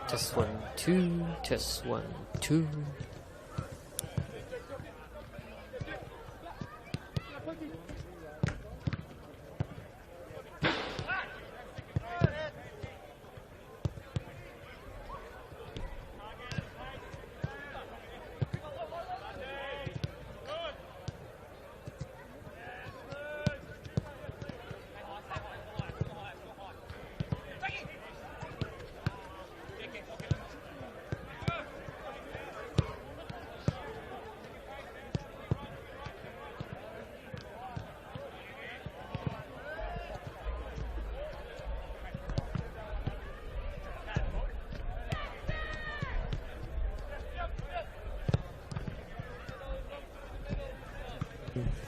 Test 1, 2, test 1, 2.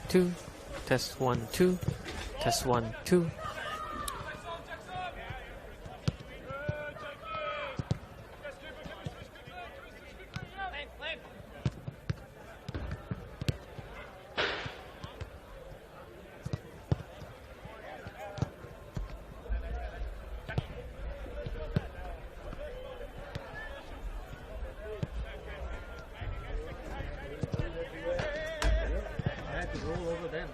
Two, test 1, 2, test 1, 2. Roll over them.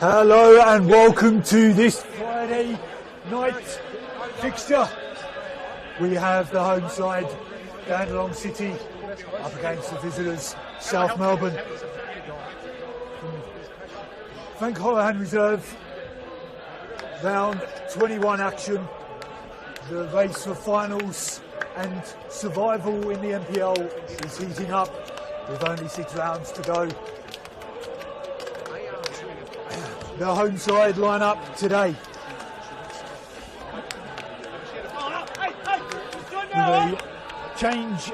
Hello and welcome to this Friday night fixture. We have the home side, Dandenong City, up against the visitors, South Melbourne. Frank Holohan Reserve, round 21 action. The race for finals and survival in the NPL is heating up with only 6 rounds to go. The home side line up today. With a change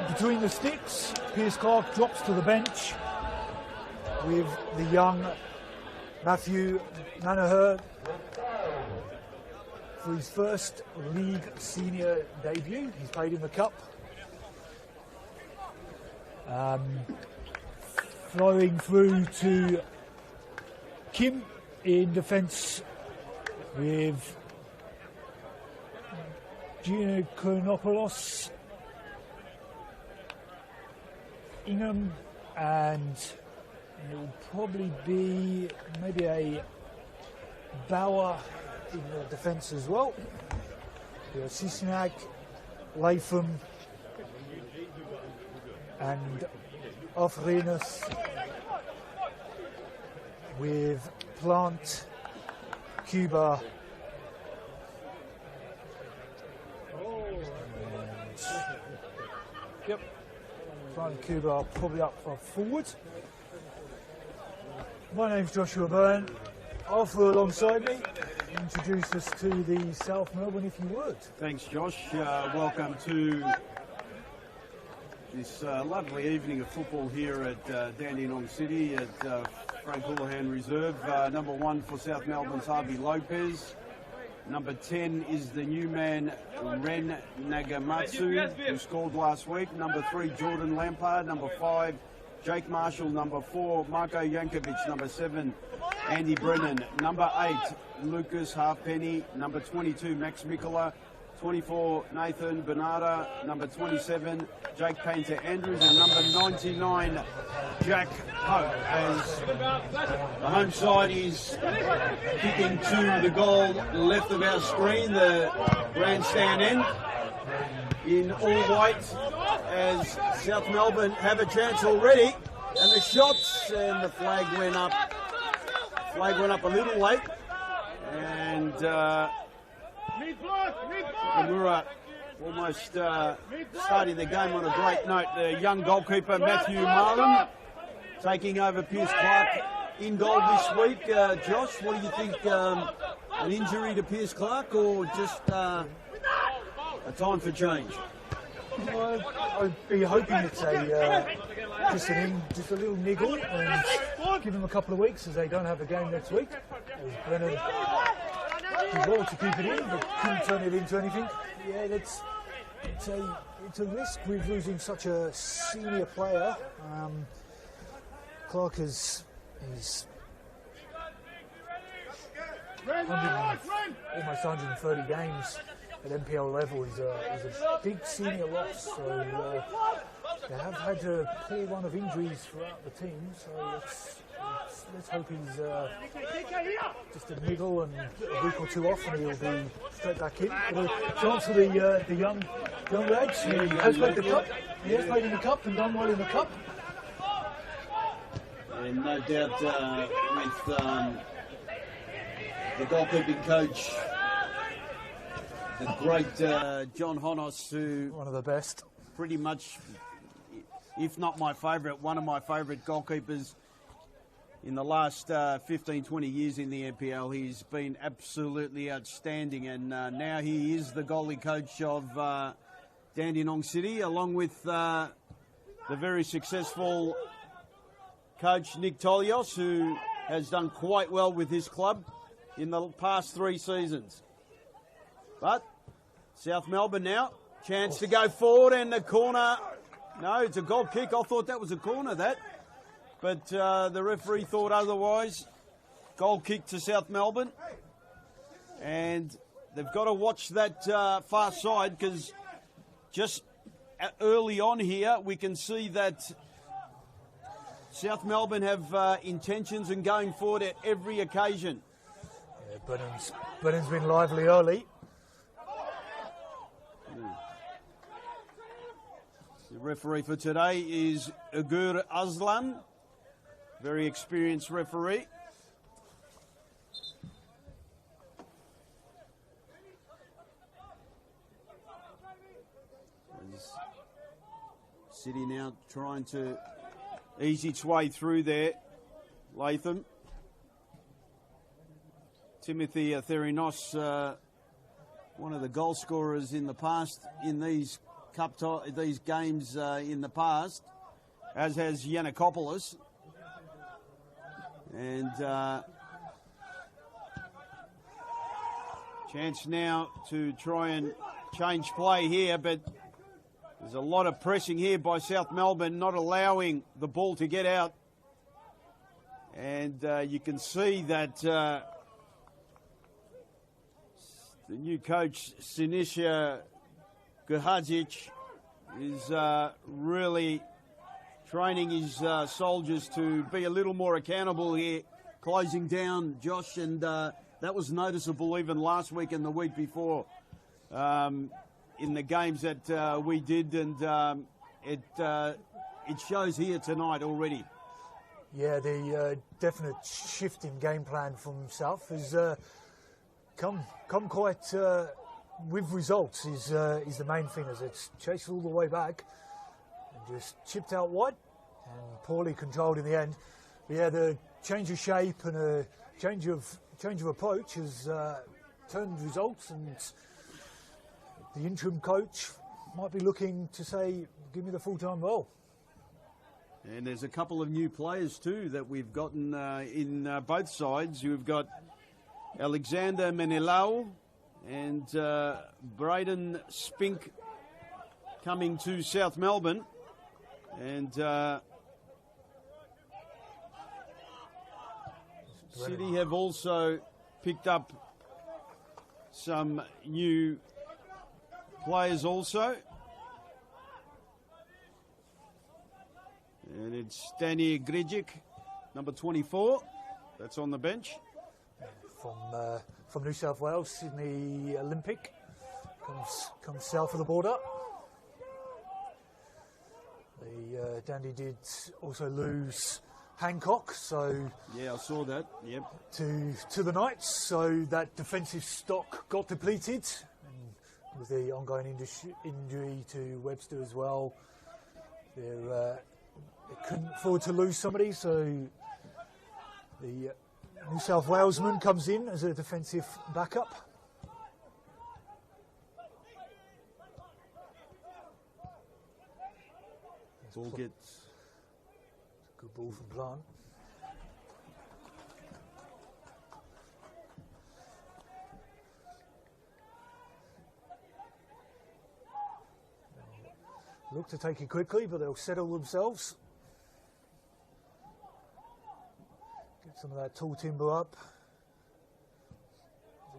between the sticks, Pierce Clark drops to the bench with the young Matthew Manaher for his first league senior debut. He's played in the cup. Flowing through to Kim in defence with Giannikonopoulos, Ingham, and it will probably be maybe a Bauer in the defence as well. We have Sisnak, Latham, and Offrenus with Plant, Cuba, and Plant and Cuba are probably up forward. My name's Joshua Byrne. Arthur alongside me. Introduce us to the South Melbourne if you would. Thanks Josh, welcome to this lovely evening of football here at Dandenong City at Frank Holohan Reserve. Number 1 for South Melbourne's Harvey Lopez. Number 10 is the new man Ren Nagamatsu, who scored last week. Number 3 Jordan Lampard. Number 5 Jake Marshall. Number 4 Marko Jankovic. Number 7 Andy Brennan. Number 8 Lucas Halfpenny. Number 22 Max Mikola. 24 Nathan Bernarda. Number 27 Jake Painter Andrews, and number 99 Jack Pope, as the home side is kicking to the goal left of our screen, the grandstand end in all white, as South Melbourne have a chance already, and the shots, and the flag went up a little late, and Mura almost starting the game on a great note. The young goalkeeper Matthew Marlin taking over Pierce Clark in goal this week. Josh, what do you think? An injury to Pierce Clark, or just a time for change? Well, I'd be hoping it's just a little niggle, and give him a couple of weeks as they don't have a game next week. As Brennan did well to keep it in, but couldn't turn it into anything. Yeah, it's a risk with losing such a senior player. Clark is almost 130 games at NPL level. Is a big senior loss. So they have had a poor run of injuries throughout the team. So let's hope he's just a niggle and a week or two off, and he'll be straight back in. But a chance for the young lads. He has played the cup. He has played in the cup and done well in the cup. And no doubt with the goalkeeping coach, the great John Honos, who one of the best, pretty much, if not my favourite, one of my favourite goalkeepers in the last 15, 20 years in the NPL. He's been absolutely outstanding, and now he is the goalie coach of Dandenong City, along with the very successful coach Nick Tolios, who has done quite well with his club in the past 3 seasons. But South Melbourne now, chance to go forward, and the corner. No, it's a goal kick. I thought that was a corner, that. But the referee thought otherwise. Goal kick to South Melbourne. And they've got to watch that far side, because just early on here we can see that South Melbourne have intentions in going forward at every occasion. Yeah, Brennan's been lively early. The referee for today is Ugur Aslan, very experienced referee. City now trying to ease its way through there. Latham. Timothy Therinos, one of the goal scorers in the past in these these games in the past, as has Yannikopoulos. And chance now to try and change play here, but there's a lot of pressing here by South Melbourne, not allowing the ball to get out. And you can see that the new coach, Sinisa Guhadzic, is really training his soldiers to be a little more accountable here, closing down Josh, and that was noticeable even last week and the week before in the games that we did, and it shows here tonight already. Yeah, the definite shift in game plan from South has come quite with results. Is the main thing, as it's chased all the way back and just chipped out wide and poorly controlled in the end. But yeah, the change of shape and a change of approach has turned results, and the interim coach might be looking to say, give me the full-time role. And there's a couple of new players too that we've gotten in both sides. You've got Alexander Menelau and Braden Spink coming to South Melbourne. And City have also picked up some new players also. And it's Danny Grigic, number 24, that's on the bench. From New South Wales, Sydney Olympic, comes south of the border. The Dandy did also lose Hancock, so yeah, I saw that. Yep. To the Knights, so that defensive stock got depleted, and with the ongoing injury to Webster as well, they couldn't afford to lose somebody, so the New South Walesman comes in as a defensive backup. Ball gets good ball from Plant. Look to take it quickly, but they'll settle themselves. Get some of that tall timber up.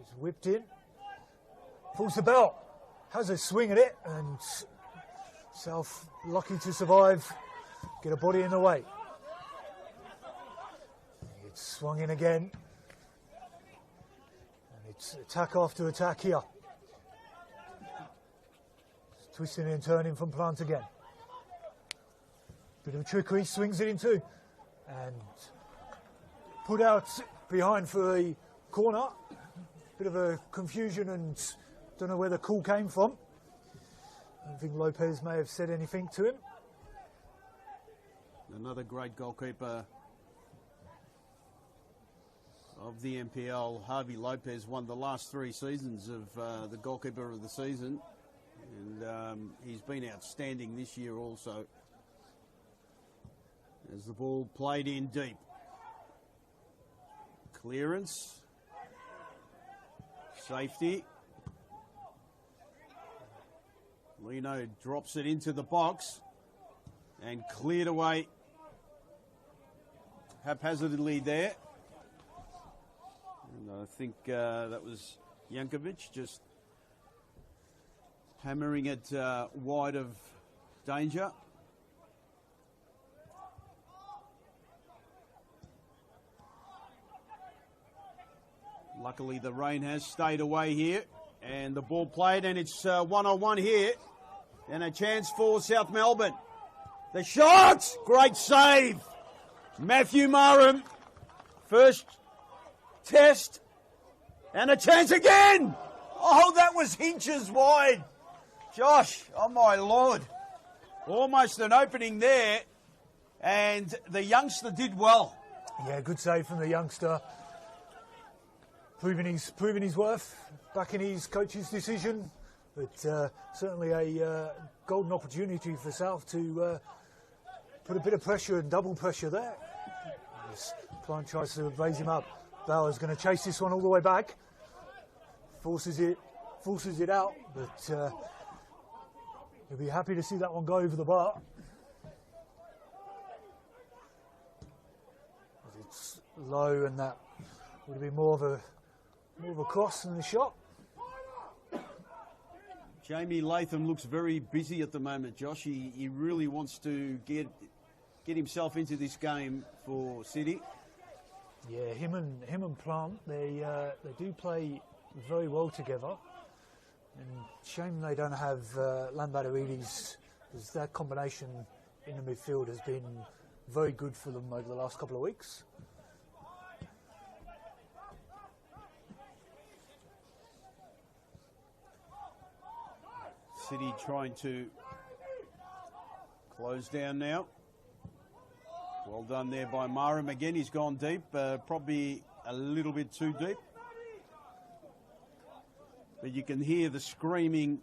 It's whipped in. Pulls the belt. Has a swing at it, and South lucky to survive. Get a body in the way. It's swung in again. And it's attack after attack here. Twisting and turning from Plant again. Bit of trickery, swings it in too. And put out behind for a corner. Bit of a confusion, and don't know where the call came from. I don't think Lopez may have said anything to him. Another great goalkeeper of the NPL, Harvey Lopez, won the last 3 seasons of the goalkeeper of the season, and he's been outstanding this year also. As the ball played in deep. Clearance. Safety. Lino drops it into the box and cleared away haphazardly there. And I think that was Jankovic just hammering it wide of danger. Luckily the rain has stayed away here, and the ball played, and it's 1-on-1 here, and a chance for South Melbourne. The shot! Great save! Matthew Marum, first test, and a chance again! Oh, that was inches wide. Josh, oh my Lord. Almost an opening there, and the youngster did well. Yeah, good save from the youngster. Proving his worth, backing his coach's decision, but certainly a golden opportunity for South to put a bit of pressure and double pressure there. As Plant tries to raise him up. Bauer's going to chase this one all the way back, forces it out, but he'll be happy to see that one go over the bar. It's low, and that would be more of a cross than a shot. Jamie Latham looks very busy at the moment, Josh. He really wants to get himself into this game for City. Yeah, him and Plant, they do play very well together. And shame they don't have Lambatarides, because that combination in the midfield has been very good for them over the last couple of weeks. City trying to close down now. Well done there by Marum again. He's gone deep, probably a little bit too deep. But you can hear the screaming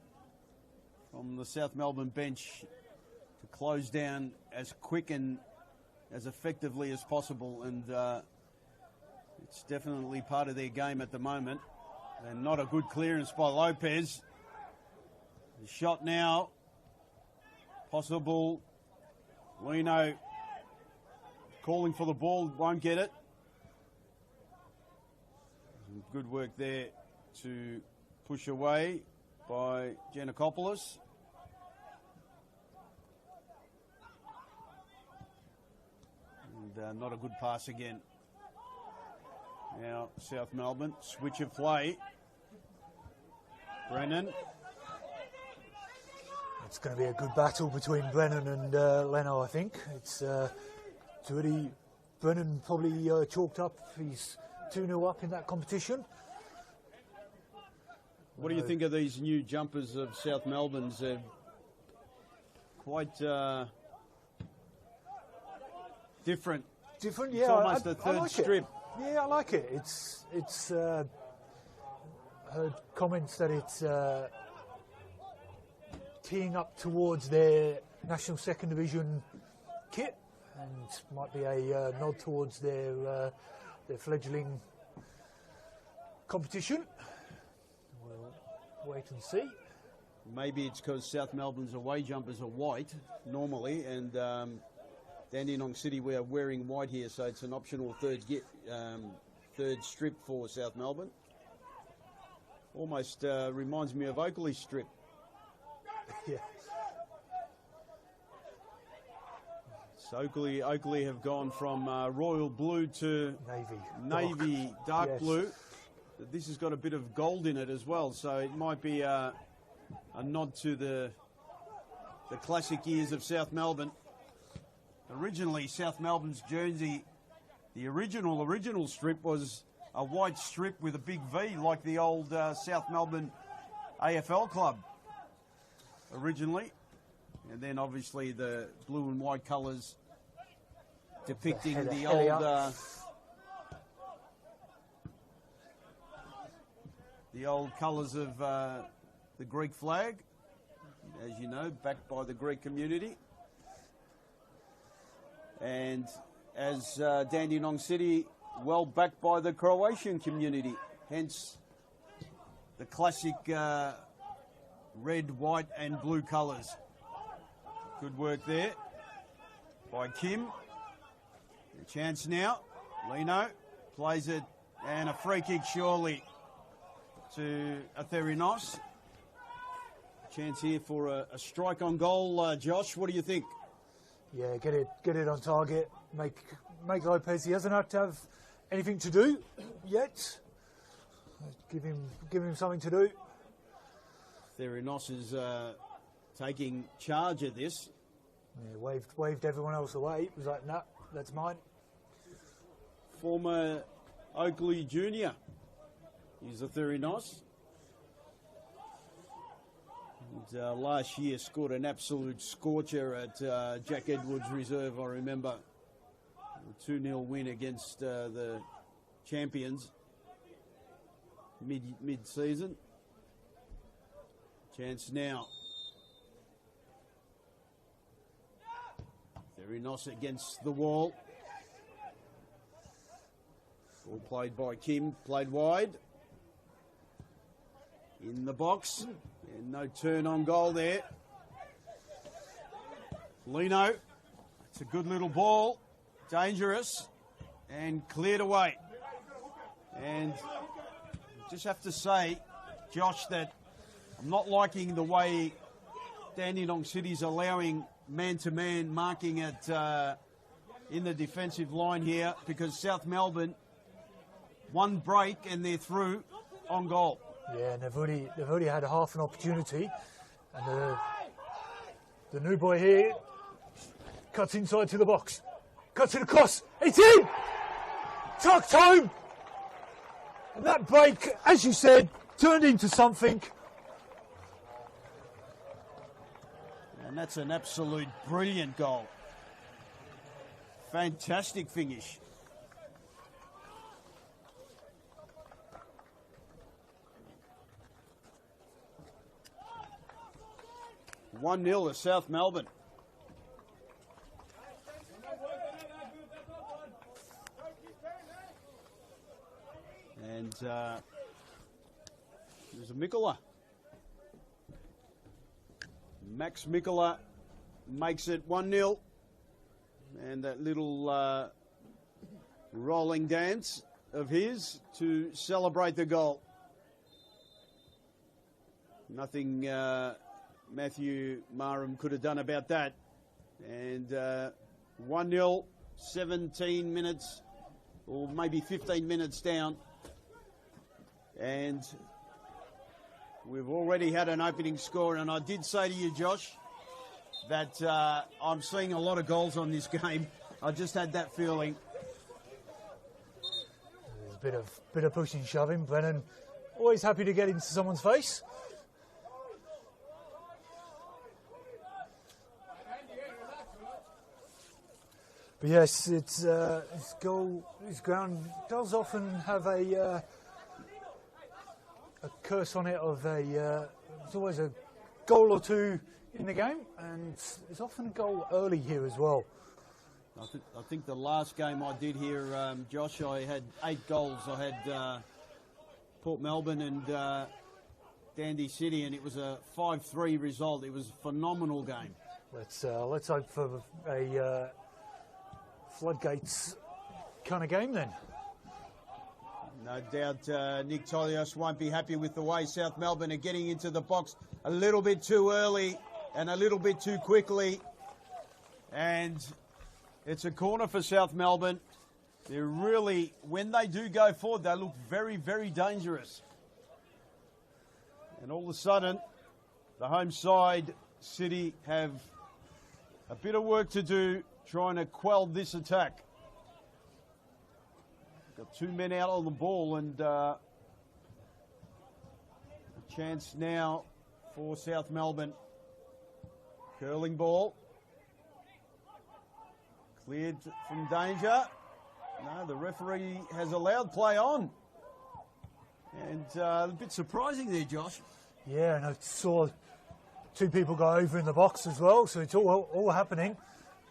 from the South Melbourne bench to close down as quick and as effectively as possible. And it's definitely part of their game at the moment. And not a good clearance by Lopez. The shot now, possible. Lino calling for the ball, won't get it. Some good work there to push away by Giannakopoulos. And not a good pass again. Now South Melbourne, switch of play. Brennan. It's going to be a good battle between Brennan and Leno, I think. It's already Brennan probably chalked up. He's 2-0 up in that competition. What do you think of these new jumpers of South Melbourne's? They're quite different. Different, yeah. It's almost a third strip. Yeah, I like it. It's heard comments that it's teeing up towards their National Second Division kit, and might be a nod towards their fledgling competition. We'll wait and see. Maybe it's because South Melbourne's away jumpers are white normally, and Dandenong City we are wearing white here, so it's an optional third strip for South Melbourne. Almost reminds me of Oakley's strip. Yeah. So Oakley have gone from royal blue to navy dark yes. blue. This has got a bit of gold in it as well, so it might be a nod to the classic years of South Melbourne. Originally, South Melbourne's jersey, the original strip was a white strip with a big V, like the old South Melbourne AFL club originally. And then obviously the blue and white colours depicting the old the old colours of the Greek flag, as you know, backed by the Greek community. And as Dandenong City, well backed by the Croatian community, hence the classic red, white and blue colours. Good work there by Kim. A chance now. Lino plays it, and a free kick surely to Atherinos. Chance here for a strike on goal. Josh, what do you think? Yeah, get it on target. Make Lopez. He hasn't had to have anything to do yet. Give him something to do. Therinos is taking charge of this. Yeah, waved everyone else away. It was like, nah, that's mine. Former Oakley Junior is Therinos. And, last year scored an absolute scorcher at Jack Edwards Reserve, I remember. A 2-0 win against the champions mid-season. Chance now. Therinos against the wall. All played by Kim, played wide. In the box. And no turn on goal there. Lino. It's a good little ball. Dangerous. And cleared away. And just have to say, Josh, that I'm not liking the way Dandenong City's allowing man-to-man marking at in the defensive line here, because South Melbourne, one break and they're through on goal. Yeah, and they've already had half an opportunity, and the new boy here cuts inside to the box, cuts it across, it's in, tucked home, and that break, as you said, turned into something. And that's an absolute brilliant goal. Fantastic finish. (1-0) to South Melbourne. And there's a Mikola. Max Mikola makes it 1-0. And that little rolling dance of his to celebrate the goal. Nothing Matthew Marum could have done about that. And 1-0, 17 minutes, or maybe 15 minutes down. And we've already had an opening score, and I did say to you, Josh, that I'm seeing a lot of goals on this game. I just had that feeling. There's a bit of pushing, shoving. Brennan always happy to get into someone's face. But yes, it's ground does often have a curse on it of there's always a goal or two in the game, and there's often a goal early here as well. I think the last game I did here, Josh, I had 8 goals. I had Port Melbourne and Dandy City, and it was a 5-3 result. It was a phenomenal game. Let's hope for a floodgates kind of game then. No doubt Nick Tolios won't be happy with the way South Melbourne are getting into the box a little bit too early and a little bit too quickly. And it's a corner for South Melbourne. They're really, when they do go forward, they look very, very dangerous. And all of a sudden, the home side, City, have a bit of work to do trying to quell this attack. Got 2 men out on the ball, and a chance now for South Melbourne. Curling ball. Cleared from danger. No, the referee has allowed play on. And a bit surprising there, Josh. Yeah, and I saw two people go over in the box as well, so it's all happening.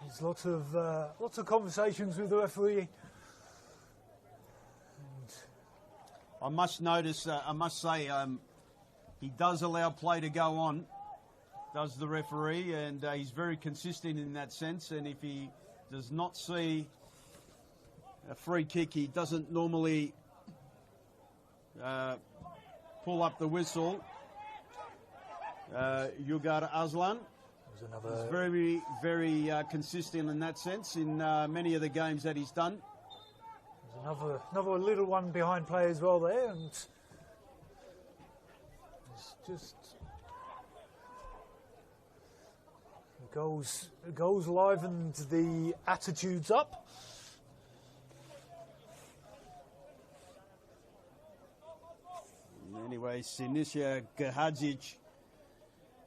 There's lots of conversations with the referee. I must say, he does allow play to go on, does the referee, and he's very consistent in that sense. And if he does not see a free kick, he doesn't normally pull up the whistle. Yugar Aslan is very, very consistent in that sense in many of the games that he's done. There's another little one behind play as well there, and it's just the goals livened the attitudes up. Anyway, Sinisa Gahadzic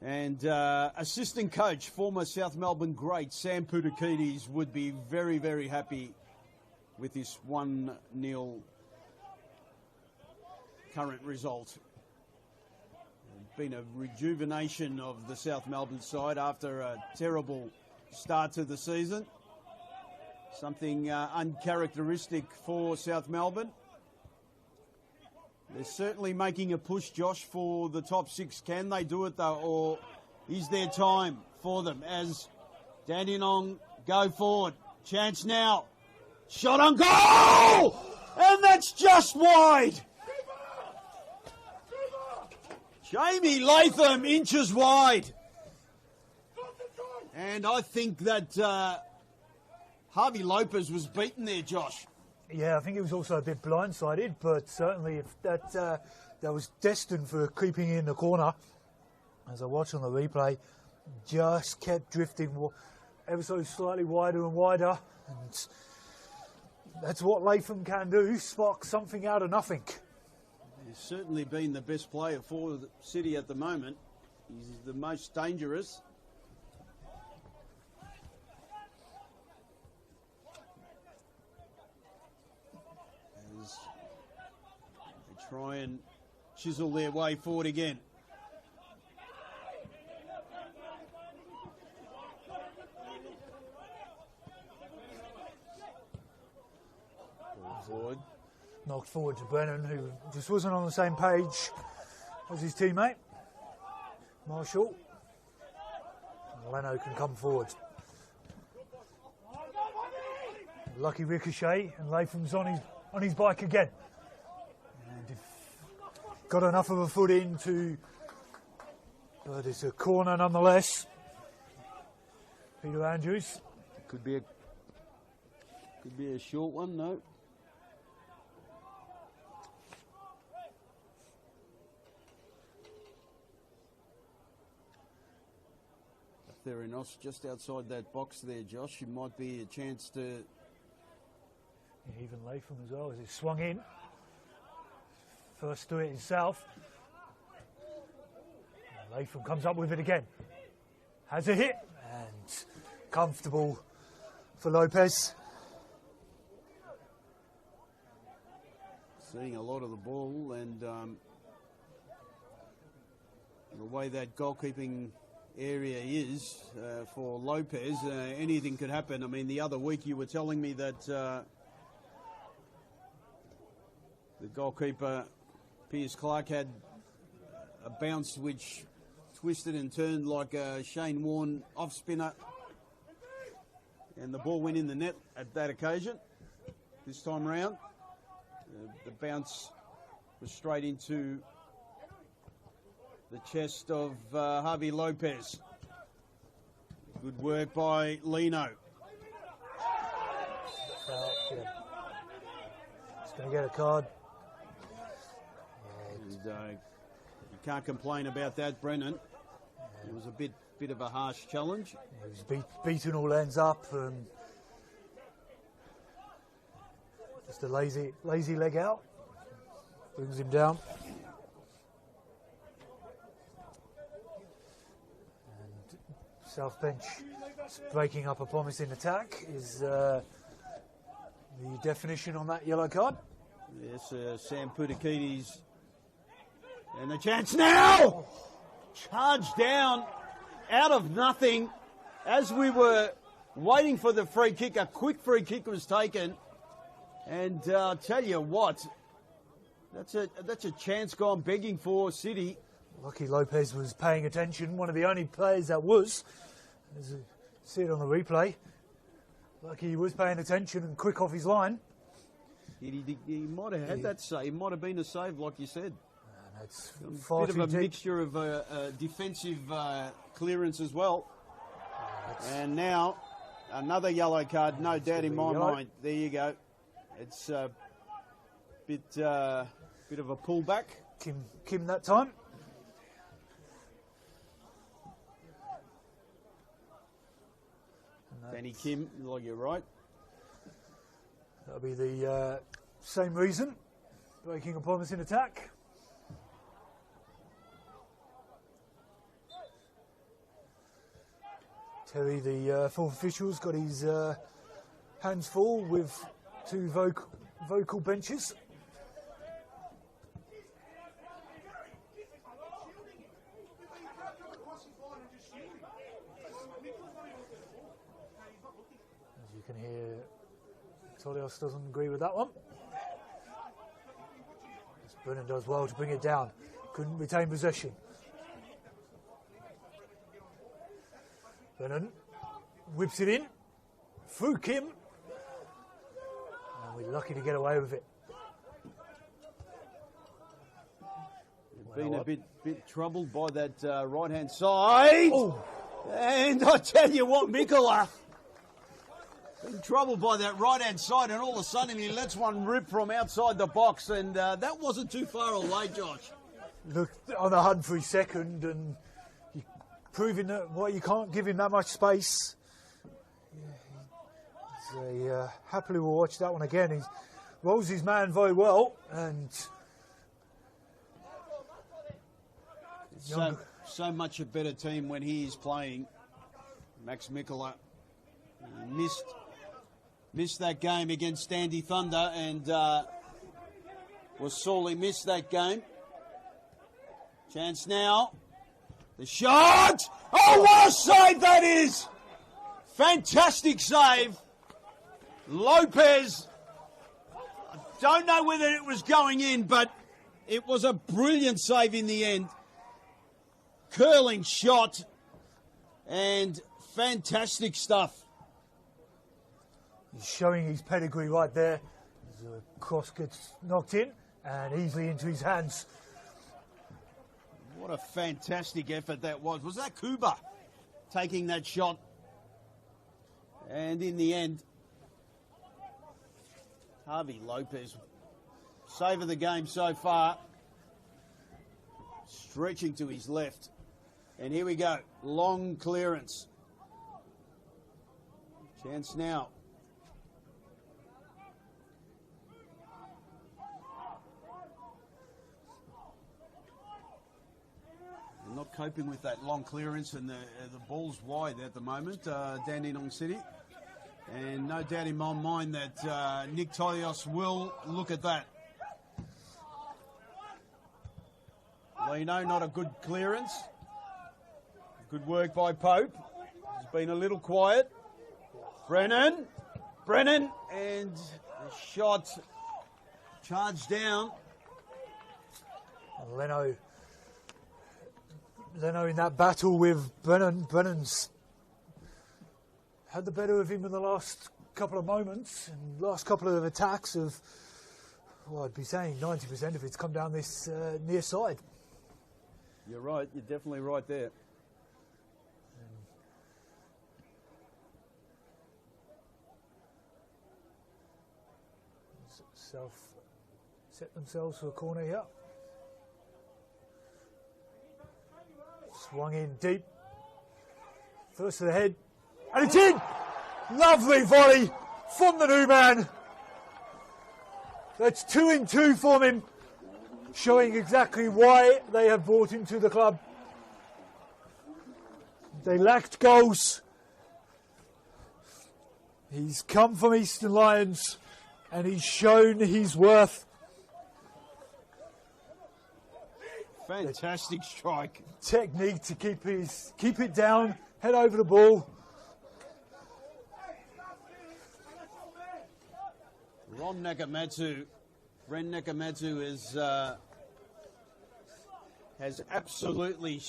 and assistant coach, former South Melbourne great Sam Putakidis, would be very, very happy with this 1-0 current result. Been a rejuvenation of the South Melbourne side after a terrible start to the season. Something uncharacteristic for South Melbourne. They're certainly making a push, Josh, for the top six. Can they do it, though, or is there time for them as Dandenong go forward? Chance now. Shot on goal! And that's just wide. Jamie Latham inches wide. And I think that Harvey Lopez was beaten there, Josh. Yeah, I think he was also a bit blindsided, but certainly if that was destined for creeping in the corner. As I watch on the replay, just kept drifting ever so slightly wider and wider, and that's what Latham can do, spark something out of nothing. He's certainly been the best player for the City at the moment. He's the most dangerous. As they try and chisel their way forward again. Forward. Knocked forward to Brennan, who just wasn't on the same page as his teammate. Marshall. Leno can come forward. Lucky ricochet, and Latham's on his bike again. And got enough of a foot in to, but it's a corner nonetheless. Peter Andrews. Could be a short one, no. Theranos just outside that box there, Josh. It might be a chance to... Yeah, even Latham as well, as he swung in. First to it himself. And Latham comes up with it again. Has a hit, and comfortable for Lopez. Seeing a lot of the ball, and the way that goalkeeping area is for Lopez, anything could happen. I mean, the other week you were telling me that the goalkeeper, Piers Clark, had a bounce which twisted and turned like a Shane Warne off-spinner, and the ball went in the net at that occasion. This time round, the bounce was straight into the chest of Harvey Lopez. Good work by Leno. Yeah. He's going to get a card. And, you can't complain about that, Brennan. It was a bit of a harsh challenge. He was beaten all ends up, and just a lazy leg out. Brings him down. South bench breaking up a promising attack is the definition on that yellow card. Yes, Sam Putakidis And the chance now! Charged down out of nothing as we were waiting for the free kick. A quick free kick was taken. And I'll tell you what, that's a chance gone begging for City. Lucky Lopez was paying attention, one of the only players that was. As you see it on the replay. Lucky he was paying attention and quick off his line. He might have had that save. It might have been a save, like you said. That's A bit of a mixture of defensive clearance as well. And now, another yellow card, no doubt in my mind. There you go. It's a bit of a pullback. Kim that time. Danny Kim, like you're right. That'll be the same reason. Breaking upon us in attack. Terry, the fourth official's got his hands full with two vocal benches. As you can hear, Tolios doesn't agree with that one. Brennan does well to bring it down. Couldn't retain possession. Brennan whips it in. Through Kim. And we're lucky to get away with it. Been a bit troubled by that right-hand side. Oh. And I tell you what, Mikola, in trouble by that right-hand side, and all of a sudden he lets one rip from outside the box, and that wasn't too far away, Josh. Looked on the hunt for his second, and proving that you can't give him that much space. Happily will watch that one again. He rolls his man very well, and so much a better team when he is playing. Max Mikola missed that game against Standy Thunder, and was sorely missed that game. Chance now. The shot! Oh, what a save that is! Fantastic save. Lopez, I don't know whether it was going in, but it was a brilliant save in the end. Curling shot and fantastic stuff. He's showing his pedigree right there. The cross gets knocked in and easily into his hands. What a fantastic effort that was. Was that Kuba taking that shot? And in the end, Harvey Lopez, save of the game so far, stretching to his left. And here we go, long clearance. Chance now. They're not coping with that long clearance, and the ball's wide at the moment, Dandenong City. And no doubt in my mind that Nick Tolios will look at that. Lino, not a good clearance. Good work by Pope. He's been a little quiet. Brennan, and the shot charged down. Leno in that battle with Brennan. Brennan's had the better of him in the last couple of moments and last couple of attacks of, well, I'd be saying 90% of it's come down this near side. You're right. You're definitely right there. Set themselves for a corner here. Swung in deep. First to the head. And it's in! Lovely volley from the new man. That's 2 in 2 from him. Showing exactly why they have brought him to the club. They lacked goals. He's come from Eastern Lions and he's shown his worth. Fantastic strike. Technique to keep it down, head over the ball. Ren Nakamatsu has absolutely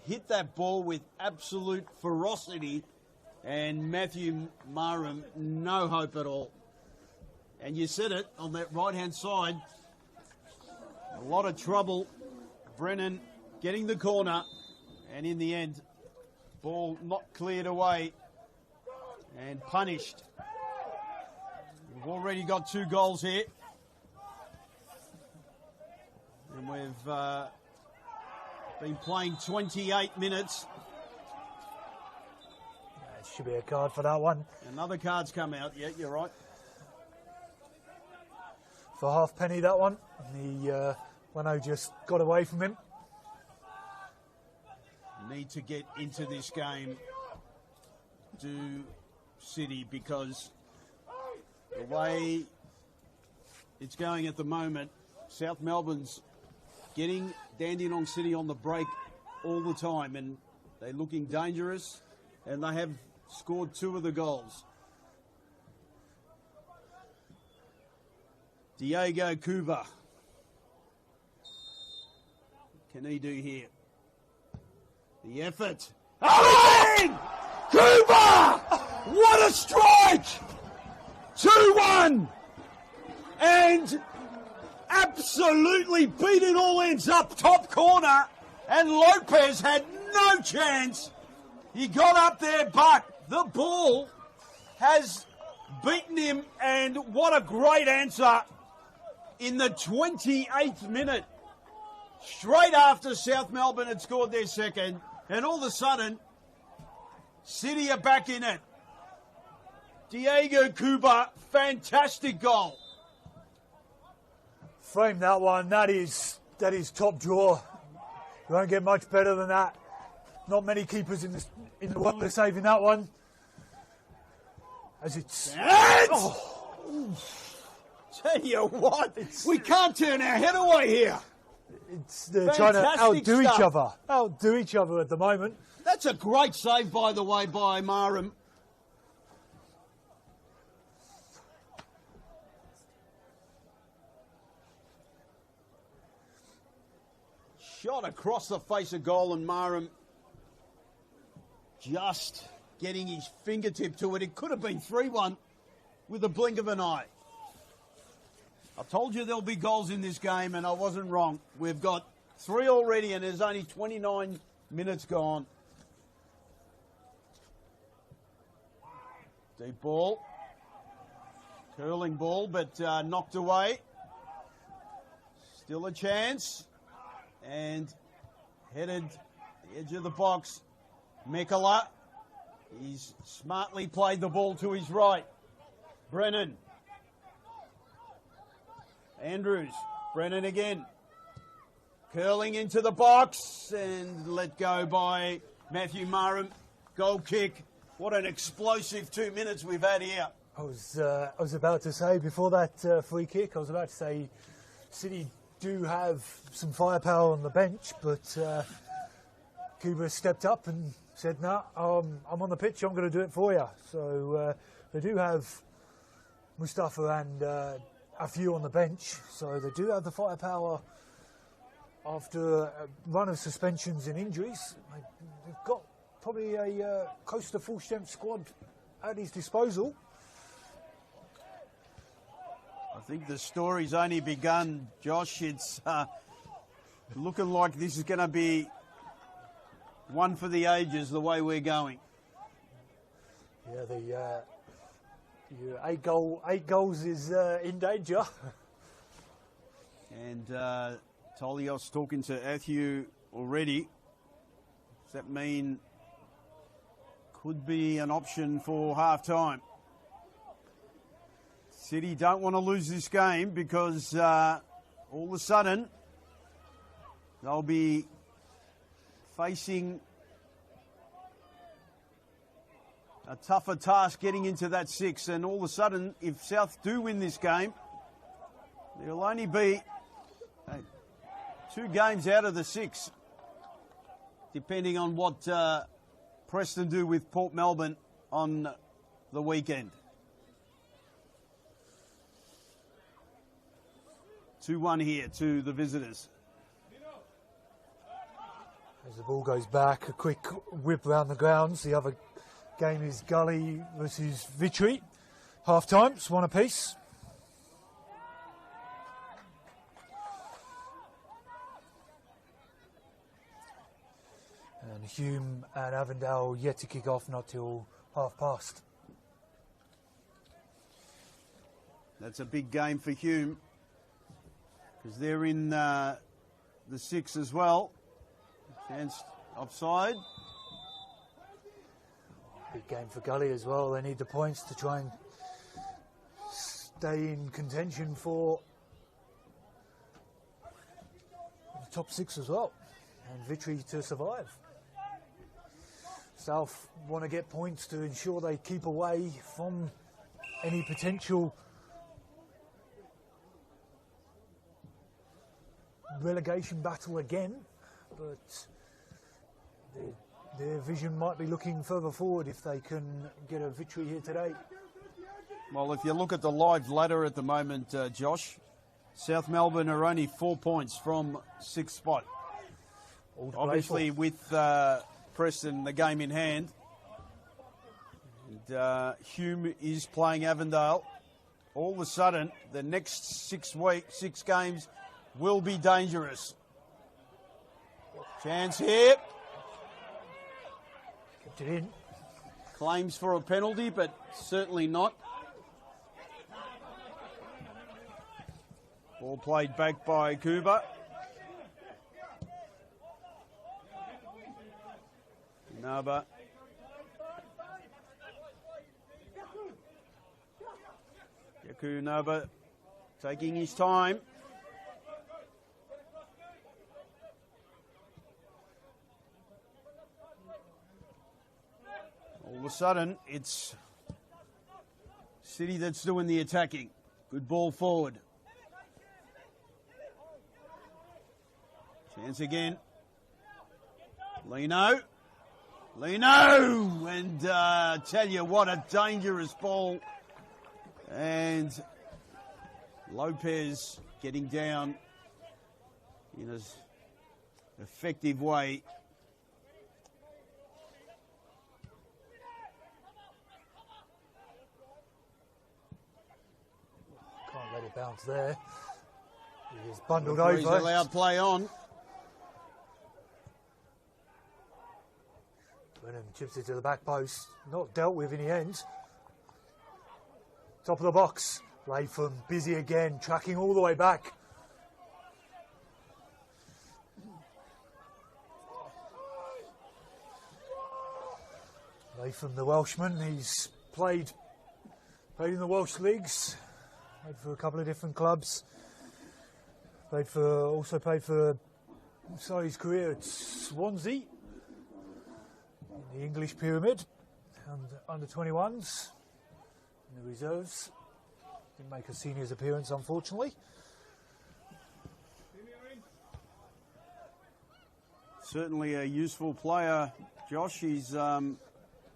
hit that ball with absolute ferocity, and Matthew Marum, no hope at all. And you said it, on that right-hand side, a lot of trouble. Brennan getting the corner, and in the end, ball not cleared away and punished. We've already got 2 goals here. And we've been playing 28 minutes. That should be a card for that one. Another card's come out. Yeah, you're right. For halfpenny, that one. The Wano just got away from him. Need to get into this game, do City, because the way it's going at the moment, South Melbourne's getting Dandenong City on the break all the time, and they're looking dangerous, and they have scored 2 of the goals. Diego Cuba. What can he do here? The effort. Oh! Cuba! What a strike! 2-1! And absolutely beat it all ends up top corner, and Lopez had no chance. He got up there, but the ball has beaten him, and what a great answer in the 28th minute. Straight after South Melbourne had scored their second, and all of a sudden, City are back in it. Diego Cuba, fantastic goal. Frame that one. That is top drawer. You won't get much better than that. Not many keepers in the world are saving that one. As it's... Tell you what, we can't turn our head away here. They're trying to outdo each other at the moment. That's a great save, by the way, by Marum. Shot across the face of goal, and Marum just getting his fingertip to it. It could have been 3-1 with a blink of an eye. I told you there'll be goals in this game, and I wasn't wrong. We've got 3 already, and there's only 29 minutes gone. Deep ball. Curling ball, but knocked away. Still a chance. And headed the edge of the box. Mekala. He's smartly played the ball to his right. Brennan. Andrews. Brennan again. Curling into the box and let go by Matthew Marum. Goal kick. What an explosive 2 minutes we've had here. I was about to say, before that free kick, I was about to say City do have some firepower on the bench, but Cuba stepped up and said, no, I'm on the pitch, I'm going to do it for you. So they do have Mustafa and a few on the bench, so they do have the firepower after a run of suspensions and injuries. They've got probably a close to full-strength squad at his disposal. I think the story's only begun, Josh. It's looking like this is going to be one for the ages, the way we're going. Yeah, the 8 goals is in danger. And Tolios talking to Athieu already. Does that mean could be an option for half-time? City don't want to lose this game because all of a sudden they'll be facing a tougher task getting into that 6, and all of a sudden, if South do win this game, there'll only be 2 games out of the 6, depending on what Preston do with Port Melbourne on the weekend. 2-1 here to the visitors. As the ball goes back, a quick whip around the grounds. The other game is Gully versus Vitry. Half time, it's 1 apiece. And Hume and Avondale yet to kick off, not till past. That's a big game for Hume, because they're in the 6 as well. Chance offside. Big game for Gully as well. They need the points to try and stay in contention for the top 6 as well, and Vitry to survive. South want to get points to ensure they keep away from any potential relegation battle again, but their vision might be looking further forward if they can get a victory here today. Well, if you look at the live ladder at the moment, Josh, South Melbourne are only 4 points from 6th spot. Obviously with Preston, the game in hand. And Hume is playing Avondale. All of a sudden, the next 6 games will be dangerous. Chance here. Kept it in. Claims for a penalty, but certainly not. Ball played back by Kuba. Naba. Yaku Naba taking his time. All of a sudden, it's City that's doing the attacking. Good ball forward. Chance again. Lino, and tell you what, a dangerous ball. And Lopez getting down in an effective way. Can't let it bounce there. He is bundled He's over. allowed play on. Brennan chips it to the back post. Not dealt with in the end. Top of the box. Latham busy again, tracking all the way back. Latham, the Welshman, he's played in the Welsh leagues. Played for a couple of different clubs. Also played for started his career at Swansea in the English Pyramid and under 21s in the reserves. Didn't make a seniors appearance, unfortunately. Certainly a useful player, Josh. He's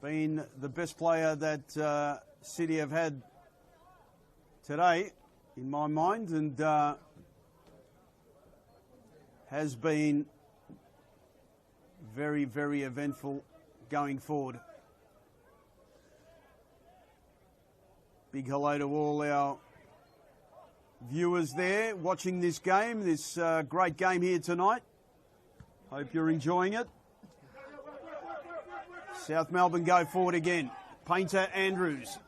been the best player that City have had today, in my mind, and has been very, very eventful going forward. Big hello to all our viewers there watching this game, this great game here tonight. Hope you're enjoying it. South Melbourne go forward again. Painter Andrews.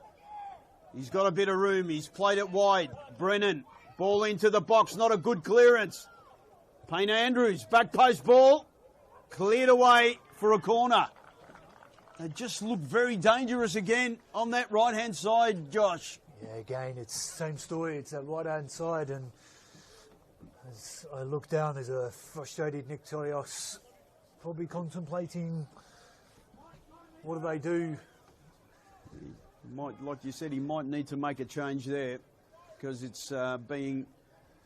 He's got a bit of room. He's played it wide. Brennan. Ball into the box. Not a good clearance. Painter Andrews. Back post ball. Cleared away for a corner. They just look very dangerous again on that right-hand side, Josh. Yeah, again, it's the same story. It's that right-hand side, and as I look down, there's a frustrated Nick Torios probably contemplating what do they do. Like you said, he might need to make a change there because it's being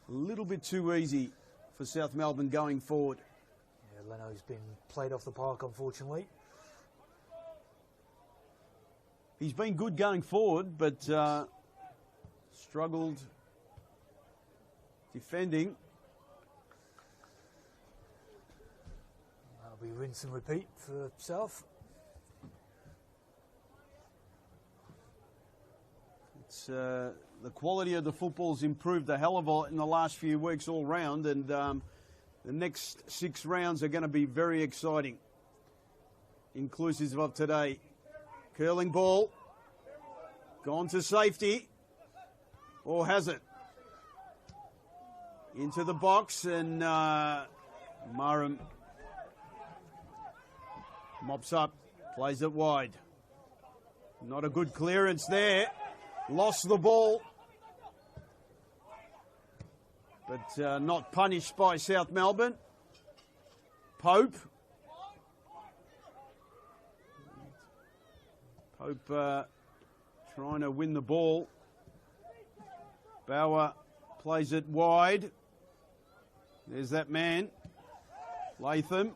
a little bit too easy for South Melbourne going forward. Yeah, Leno's been played off the park, unfortunately. He's been good going forward, but struggled defending. That'll be rinse and repeat for South. It's the quality of the football's improved a hell of a lot in the last few weeks all round, and the next 6 rounds are going to be very exciting, inclusive of today. Curling ball, gone to safety, or has it? Into the box, and Marum mops up, plays it wide. Not a good clearance there. Lost the ball, but not punished by South Melbourne. Pope trying to win the ball. Bauer plays it wide. There's that man, Latham.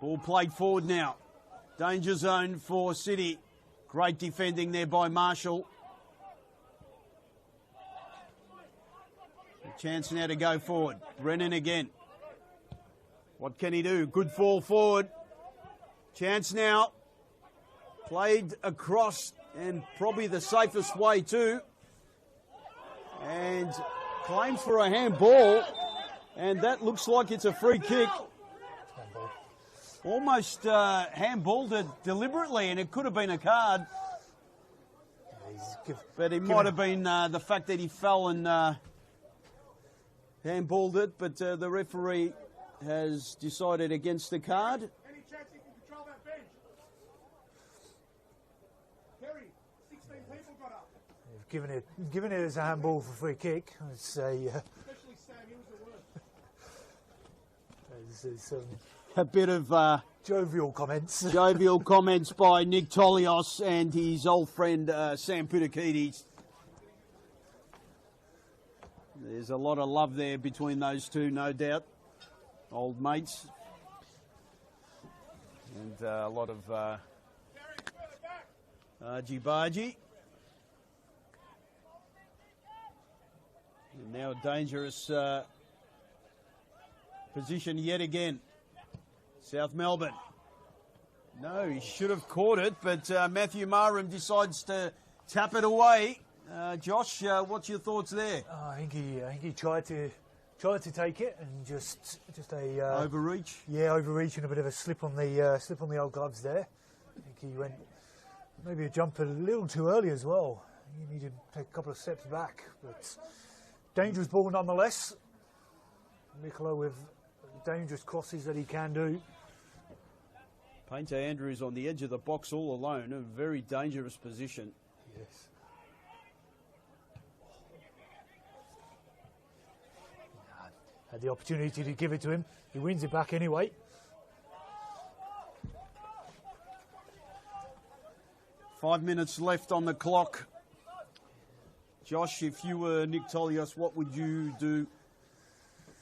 Ball played forward now. Danger zone for City. Great defending there by Marshall. A chance now to go forward. Brennan again. What can he do? Good fall forward. Chance now. Played across, and probably the safest way too. And claims for a handball, and that looks like it's a free kick. Almost handballed it deliberately, and it could have been a card. But it might have been the fact that he fell and handballed it, but the referee has decided against the card. Any chance you can control that bench? Kerry, 16 people got up. They've given it as a handball for free kick. It's a, Especially Sam, he was the worst. A bit of jovial comments. Jovial comments by Nick Tolios and his old friend Sam Putakidis. There's a lot of love there between those two, no doubt. Old mates. And a lot of argy-bargy. And now a dangerous position yet again. South Melbourne. No, he should have caught it, but Matthew Marum decides to tap it away. Josh, what's your thoughts there? I think he tried to take it and just a overreach. Yeah, overreach and a bit of a slip on the old gloves there. I think he went maybe a jump a little too early as well. He needed to take a couple of steps back, but dangerous ball nonetheless. Nicola with dangerous crosses that he can do. Painter Andrews on the edge of the box all alone, a very dangerous position. Yes. Had the opportunity to give it to him. He wins it back anyway. Five minutes left on the clock. Josh, if you were Nick Tolios, what would you do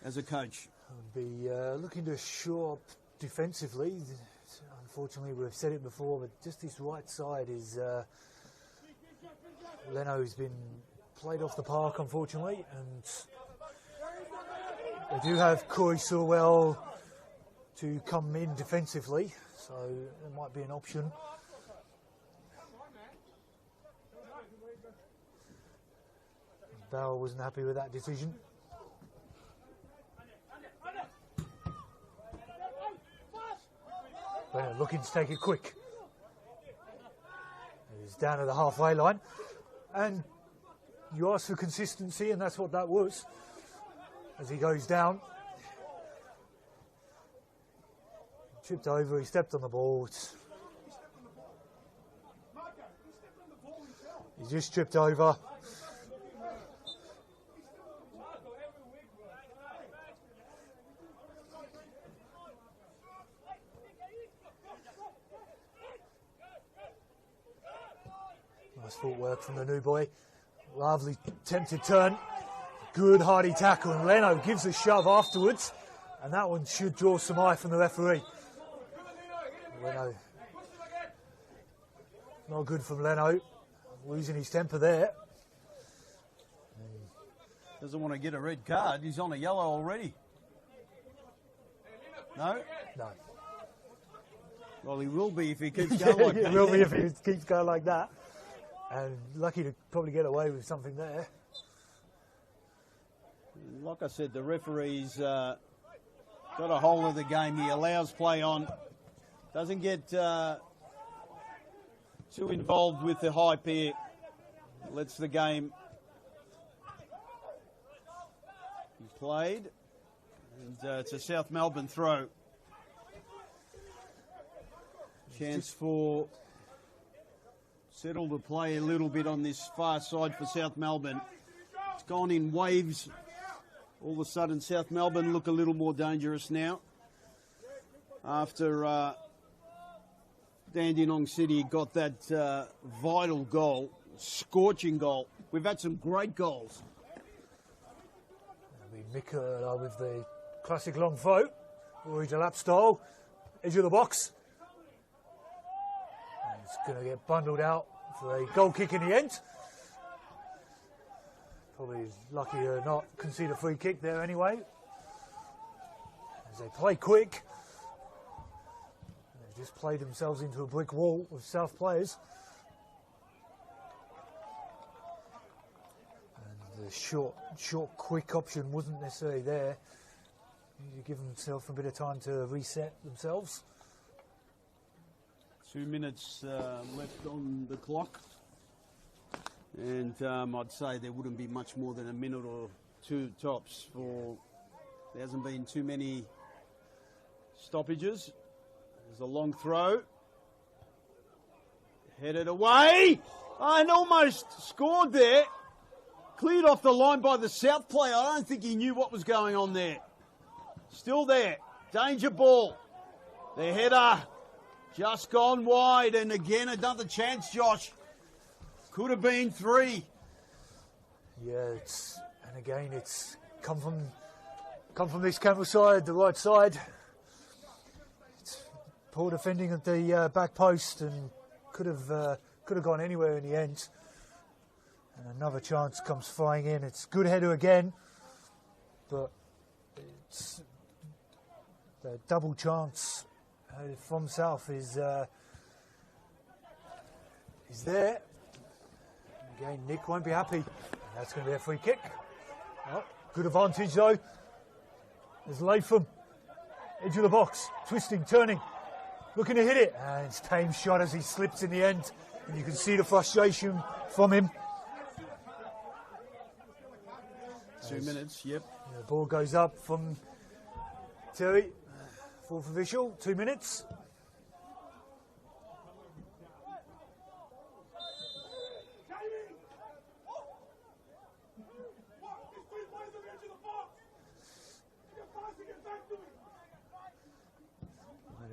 as a coach? I would be looking to shore up defensively. Unfortunately, we've said it before, but just this right side is... Leno's been played off the park, unfortunately, and they do have Corey Sewell to come in defensively, so it might be an option. Bauer wasn't happy with that decision. Brennan looking to take it quick. He's down at the halfway line. And you ask for consistency, and that's what that was. As he goes down. Tripped over, he stepped on the ball. He just tripped over. Nice footwork from the new boy. Lovely tempted turn. Good hardy tackle, and Leno gives a shove afterwards, and that one should draw some eye from the referee. Leno, not good from Leno, losing his temper there. Doesn't want to get a red card. He's on a yellow already. No? No. Well, he will be if he keeps going like that. He will be if he keeps going like that. And lucky to probably get away with something there. Like I said, the referee's got a hold of the game. He allows play on. Doesn't get too involved with the hype here. Lets the game be played. And it's a South Melbourne throw. Chance for settle to play a little bit on this far side for South Melbourne. It's gone in waves. All of a sudden, South Melbourne look a little more dangerous now. After Dandenong City got that vital goal, scorching goal. We've had some great goals. Mika with the classic long throw. Rory Delap style. Edge of the box. And it's going to get bundled out for a goal kick in the end. Probably lucky to not concede a free kick there anyway. As they play quick. They've just played themselves into a brick wall with South players. And the short, quick option wasn't necessarily there. You give themselves a bit of time to reset themselves. 2 minutes left on the clock. And I'd say there wouldn't be much more than a minute or two tops for... There hasn't been too many stoppages. There's a long throw. Headed away. And almost scored there. Cleared off the line by the South player. I don't think he knew what was going on there. Still there. Danger ball. The header just gone wide. And again, another chance, Josh. Could have been 3. Yeah, it's come from this camera side, the right side. It's poor defending at the back post, and could have gone anywhere in the end. And another chance comes flying in. It's good header again, but it's the double chance from South is there. Again, Nick won't be happy. That's going to be a free kick. Oh, good advantage though. There's Latham. Edge of the box. Twisting, turning. Looking to hit it. And it's Tame's shot as he slips in the end. And you can see the frustration from him. 2 minutes, yep. The ball goes up from Terry. Fourth official, 2 minutes.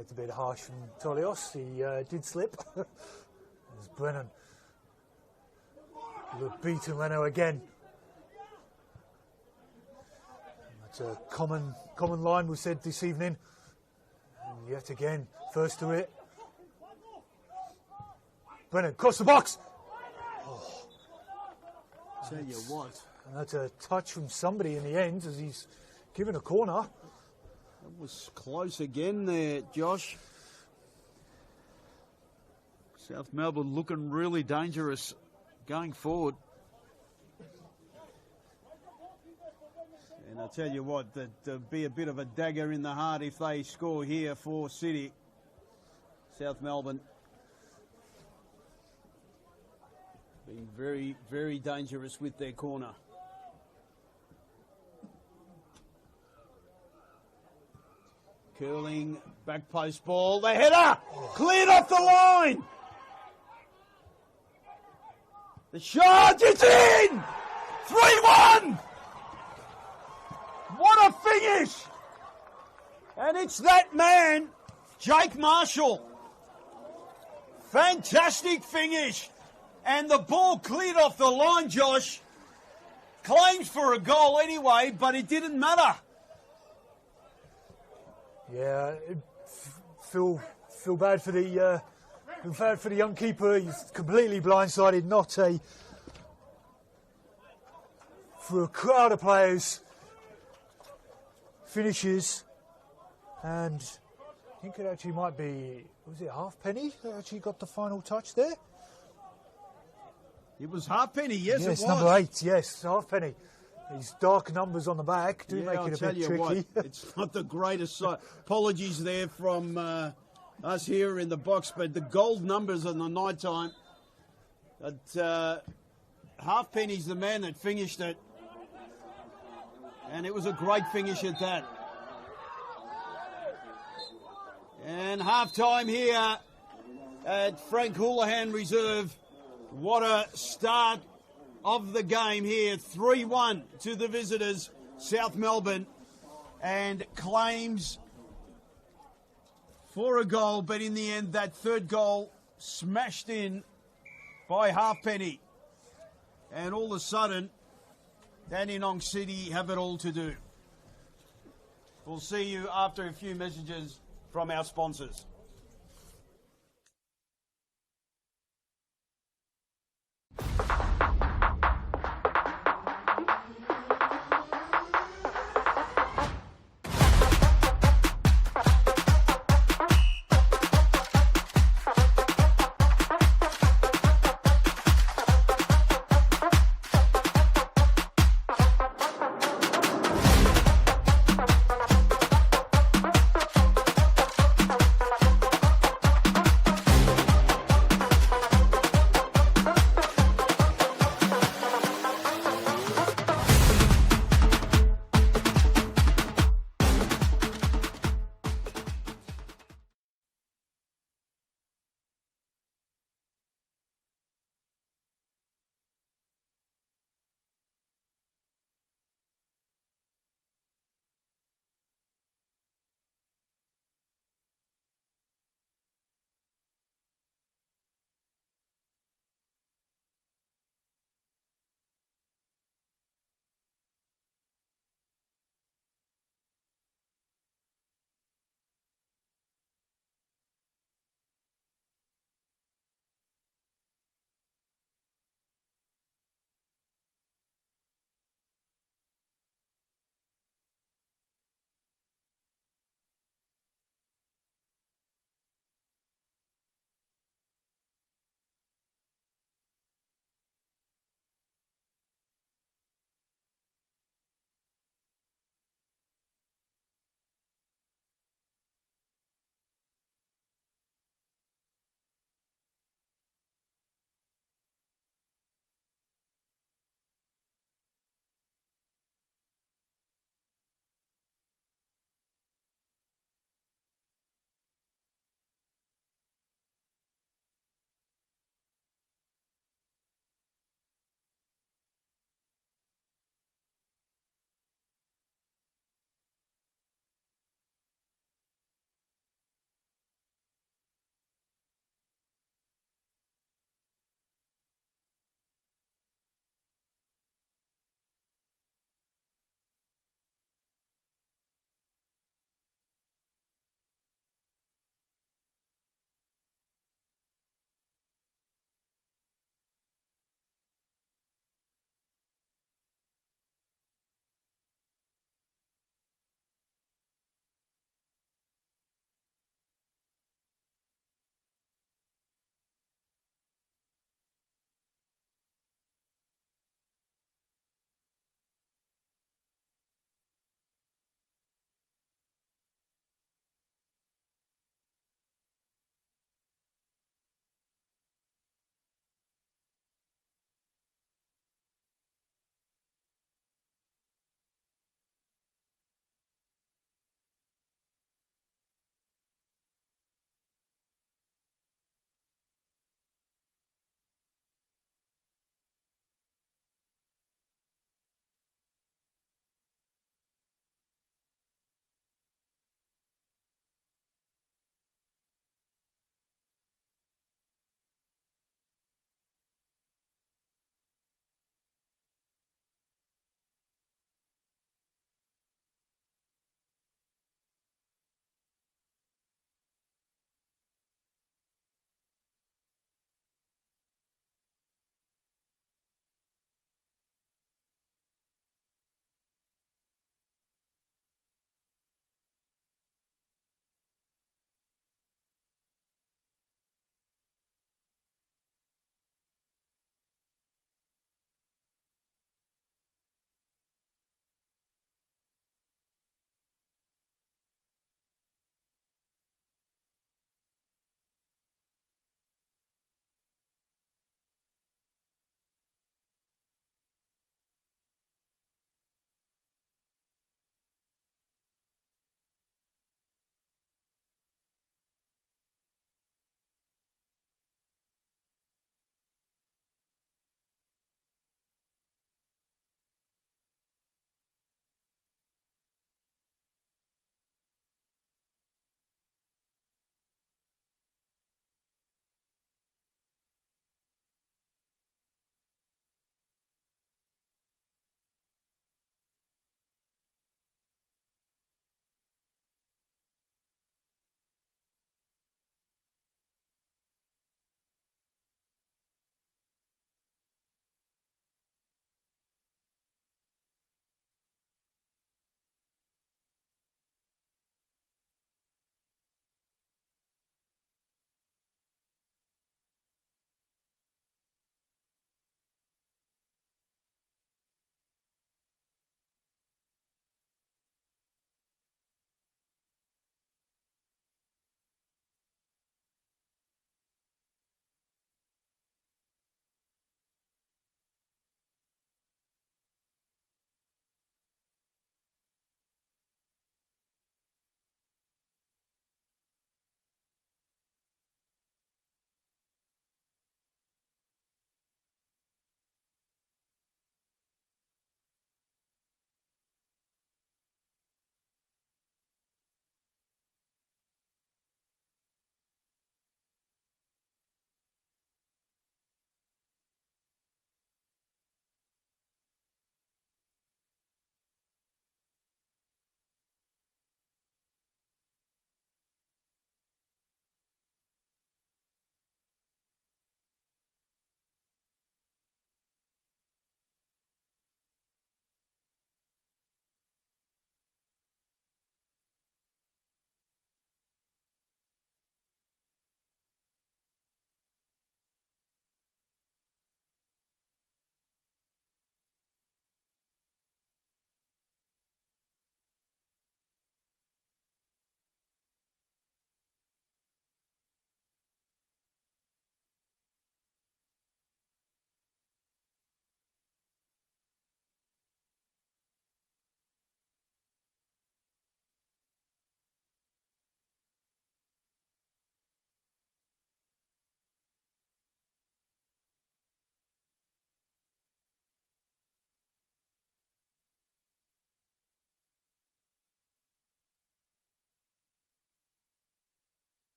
It's a bit harsh from Tolios. He did slip. There's Brennan. Look, beating Leno again. That's a common line we said this evening. And yet again, first to it. Brennan, cross the box. Oh. Tell you what. And that's a touch from somebody in the end as he's given a corner. That was close again there, Josh. South Melbourne looking really dangerous going forward. And I tell you what, that'd be a bit of a dagger in the heart if they score here for City. South Melbourne. Being very, very dangerous with their corner. Curling, back post ball, the header, cleared off the line. The shot, it's in! 3-1! What a finish! And it's that man, Jake Marshall. Fantastic finish. And the ball cleared off the line, Josh. claims for a goal anyway, but it didn't matter. Yeah, feel bad for the young keeper. He's completely blindsided. Not a for a crowd of players. Finishes, and I think it actually might be, was it Halfpenny that actually got the final touch there? It was Halfpenny, yes, it was. Number 8, yes, Halfpenny. These dark numbers on the back do make it a bit tricky. What, it's not the greatest sight. Apologies there from us here in the box, but the gold numbers in the night time. But Halfpenny's the man that finished it. And it was a great finish at that. And half-time here at Frank Houlihan Reserve. What a start of the game here. 3-1 to the visitors, South Melbourne. And claims for a goal, but in the end, that third goal smashed in by Halfpenny. And all of a sudden, Dandenong City have it all to do. We'll see you after a few messages from our sponsors.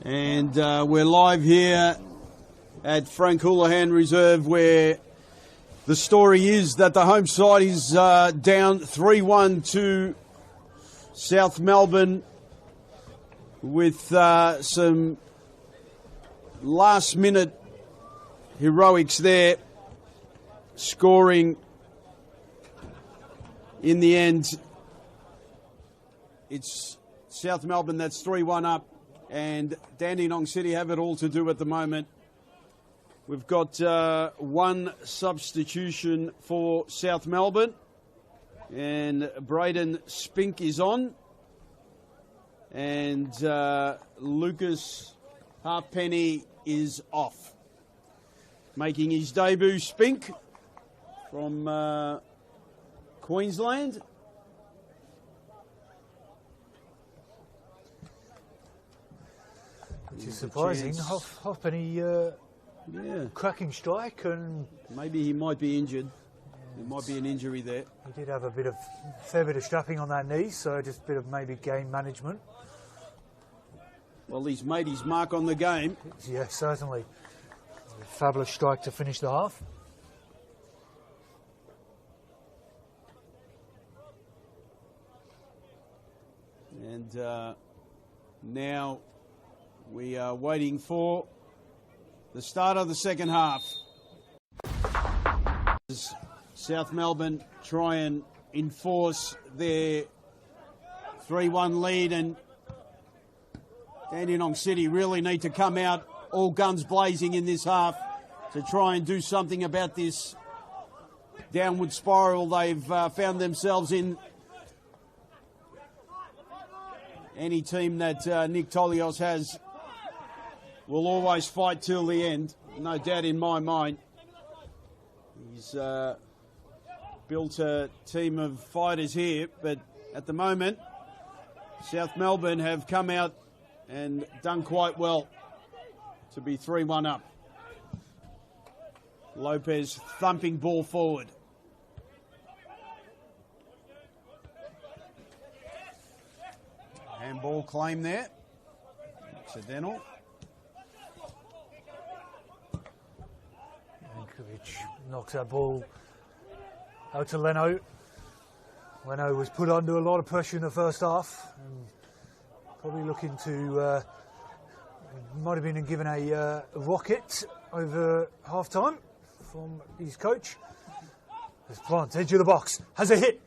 And we're live here at Frank Houlihan Reserve, where the story is that the home side is down 3-1 to South Melbourne, with some last-minute heroics there, scoring in the end. It's South Melbourne that's 3-1 up, and Dandenong City have it all to do at the moment. We've got one substitution for South Melbourne, and Braden Spink is on, and Lucas Halfpenny is off. Making his debut, Spink from Queensland. Which is surprising. Halfpenny cracking strike, and maybe he might be injured. There might be an injury there. He did have a fair bit of strapping on that knee, so just a bit of maybe game management. Well, he's made his mark on the game. Yeah, certainly. A fabulous strike to finish the half. And now we are waiting for the start of the second half. South Melbourne try and enforce their 3-1 lead, and Dandenong City really need to come out all guns blazing in this half to try and do something about this downward spiral they've found themselves in. Any team that Nick Tolios has will always fight till the end, no doubt in my mind. He's built a team of fighters here, but at the moment, South Melbourne have come out and done quite well to be 3-1 up. Lopez thumping ball forward. Handball claim there. Accidental. Jankovic knocks that ball out to Leno. Leno was put under a lot of pressure in the first half, and probably looking to might have been given a rocket over half-time from his coach. There's Plant, edge of the box, has a hit.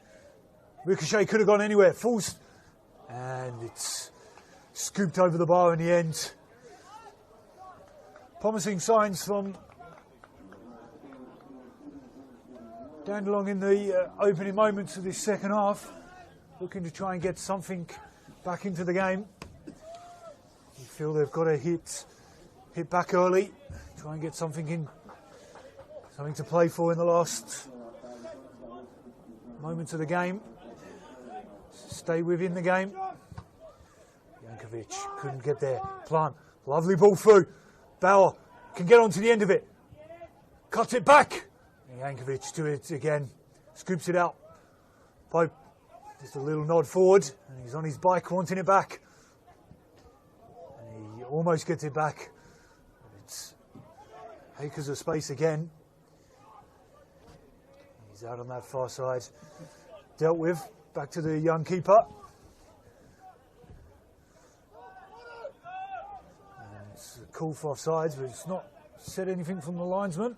Ricochet could have gone anywhere, falls, and it's scooped over the bar in the end. Promising signs from Dandenong in the opening moments of this second half, looking to try and get something back into the game. You feel they've got to hit back early, try and get something in, something to play for in the last moments of the game. Stay within the game. Jankovic couldn't get there. Plant, lovely ball through. Bauer can get onto the end of it. Cuts it back. Jankovic to it again. Scoops it out. Pope, just a little nod forward, and he's on his bike wanting it back. And he almost gets it back. It's acres of space again. He's out on that far side. Dealt with. Back to the young keeper. And it's a call for offsides, but it's not said anything from the linesman.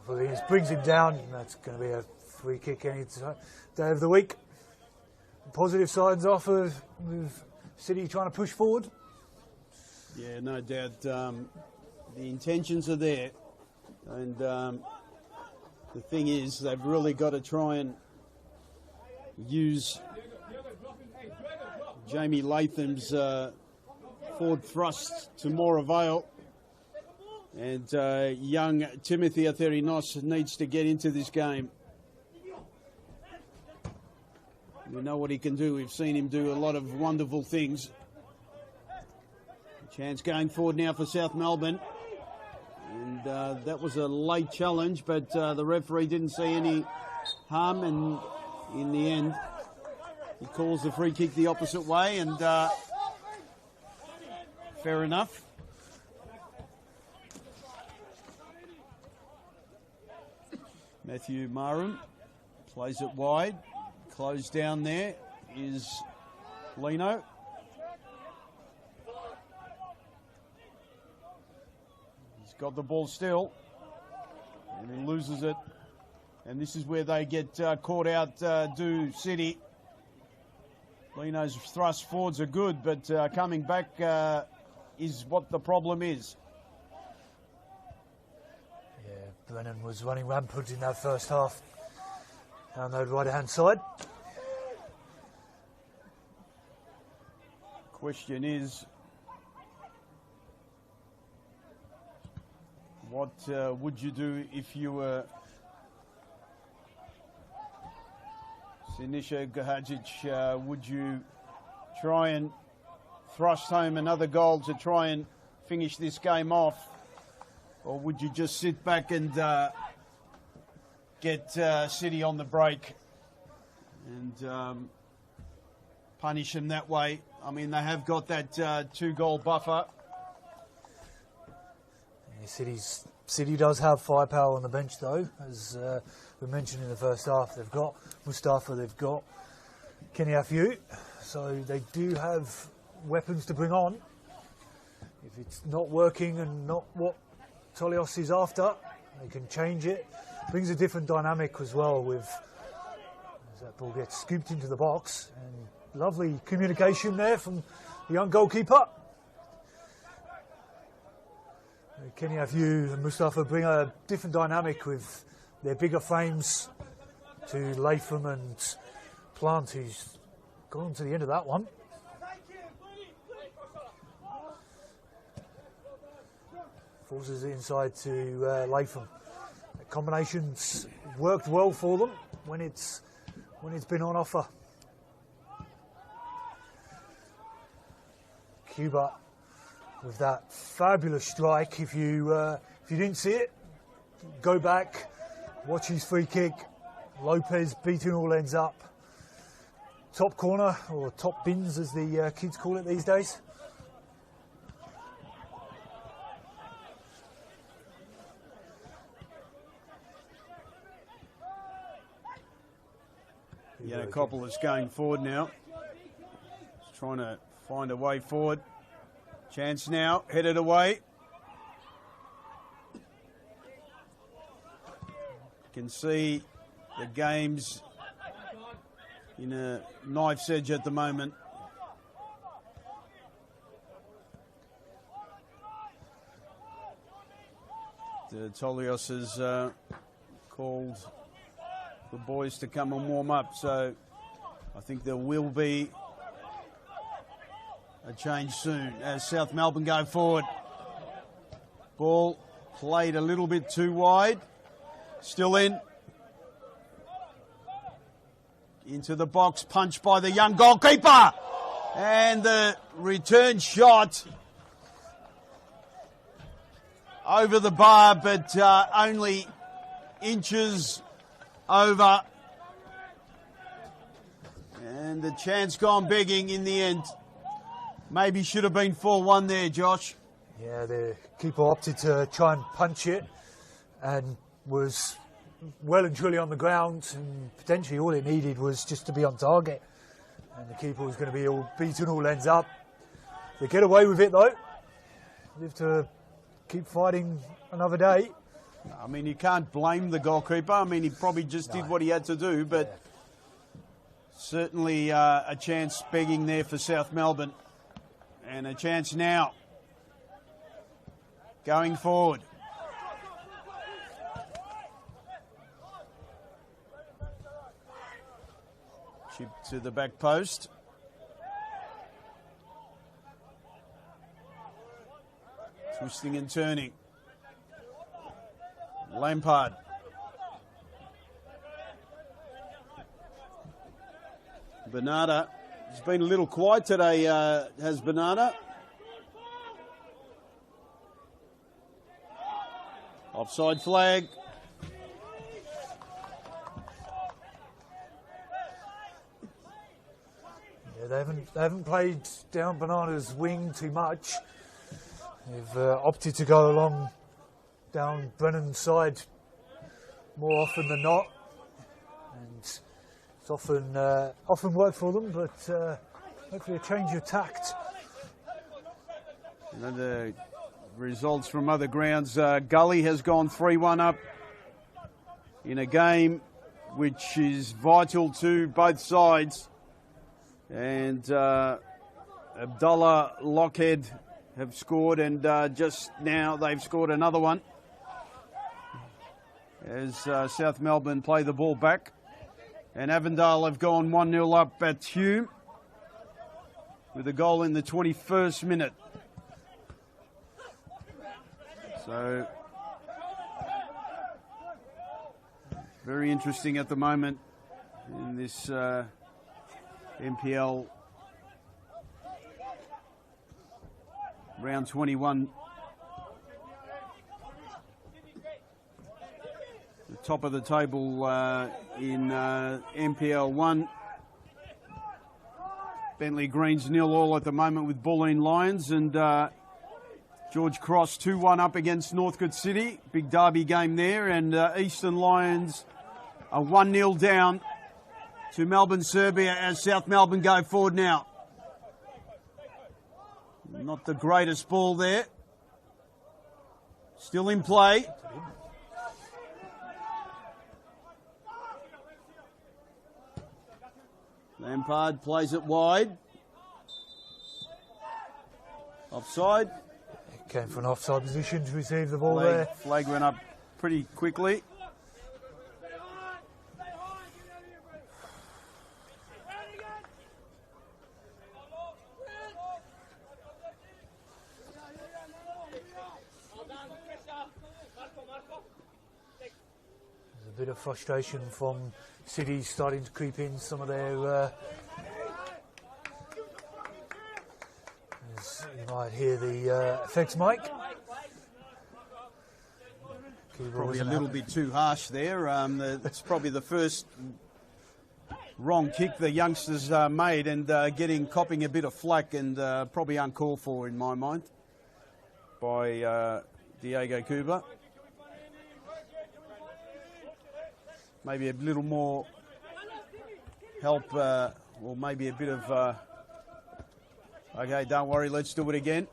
It brings him down, and that's going to be a free kick any day of the week. Positive signs off of City trying to push forward. Yeah, no doubt. The intentions are there, and the thing is, they've really got to try and use Jamie Latham's forward thrust to more avail. And young Timothy Atherinos needs to get into this game. We know what he can do. We've seen him do a lot of wonderful things. Chance going forward now for South Melbourne. And And that was a late challenge, but the referee didn't see any harm, and in the end, he calls the free kick the opposite way, and fair enough. Matthew Marum plays it wide. Closed down there is Lino. He's got the ball still, and he loses it. And this is where they get caught out, do City. Lino's thrust forwards are good, but coming back is what the problem is. Yeah, Brennan was running rampant in that first half. Down the right-hand side. Question is, what would you do if you were Sinisa Gahadzic? Would you try and thrust home another goal to try and finish this game off? Or would you just sit back and get City on the break and punish them that way? I mean, they have got that 2-goal buffer. Yeah, City does have firepower on the bench, though, as we mentioned in the first half. They've got Mustafa, they've got Kenny Afiu, so they do have weapons to bring on. If it's not working and not what Tolios is after, they can change it. Brings a different dynamic as well with as that ball gets scooped into the box, and lovely communication there from the young goalkeeper. Kenny Afiu and Mustafa bring a different dynamic with their bigger frames to Latham and Plant, who's gone to the end of that one. Forces it inside to Latham. The combination's worked well for them when it's been on offer. Cuba with that fabulous strike. If you didn't see it, go back, watch his free kick. Lopez beating all ends up. Top corner, or top bins as the kids call it these days. Yeah, Coppola's going forward now. He's trying to find a way forward. Chance now, headed away. You can see the game's in a knife's edge at the moment. Tolios has called the boys to come and warm up, so I think there will be a change soon as South Melbourne go forward. Ball played a little bit too wide. Still in. Into the box, punched by the young goalkeeper. And the return shot over the bar, but only inches over. And the chance gone begging in the end. Maybe should have been 4-1 there, Josh. Yeah, the keeper opted to try and punch it and was well and truly on the ground, and potentially all it needed was just to be on target. And the keeper was going to be all beaten all ends up. They get away with it though. Live to keep fighting another day. I mean, you can't blame the goalkeeper. I mean, he probably just did what he had to do, but certainly a chance begging there for South Melbourne. And a chance now going forward. Chip to the back post. Twisting and turning. Lampard. Bernarda. He's been a little quiet today, has Bernarda. Offside flag. Yeah, they haven't played down Banana's wing too much. They've opted to go along down Brennan's side more often than not, and it's often worked for them. But hopefully, a change of tact. Another results from other grounds. Gully has gone 3-1 up in a game which is vital to both sides. And Abdullah Lockhead have scored, and just now they've scored another one as South Melbourne play the ball back. And Avondale have gone 1-0 up at Hume with a goal in the 21st minute. So, very interesting at the moment in this NPL round 21. The top of the table in NPL 1. Bentley Greens 0-0 at the moment with Bulleen Lions, and George Cross 2-1 up against Northcote City. Big derby game there, and Eastern Lions are 1-0 down to Melbourne Serbia as South Melbourne go forward now. Not the greatest ball there. Still in play. Lampard plays it wide. Offside. Came for an offside position to receive the ball there. Flag went up pretty quickly. There's a bit of frustration from City starting to creep in some of their... you might hear the effects mic. Probably a little bit too harsh there. It's probably the first wrong kick the youngsters made, and copping a bit of flack, and probably uncalled for in my mind by Diego Cuba. Maybe a little more help, or maybe a bit of... okay, don't worry, let's do it again.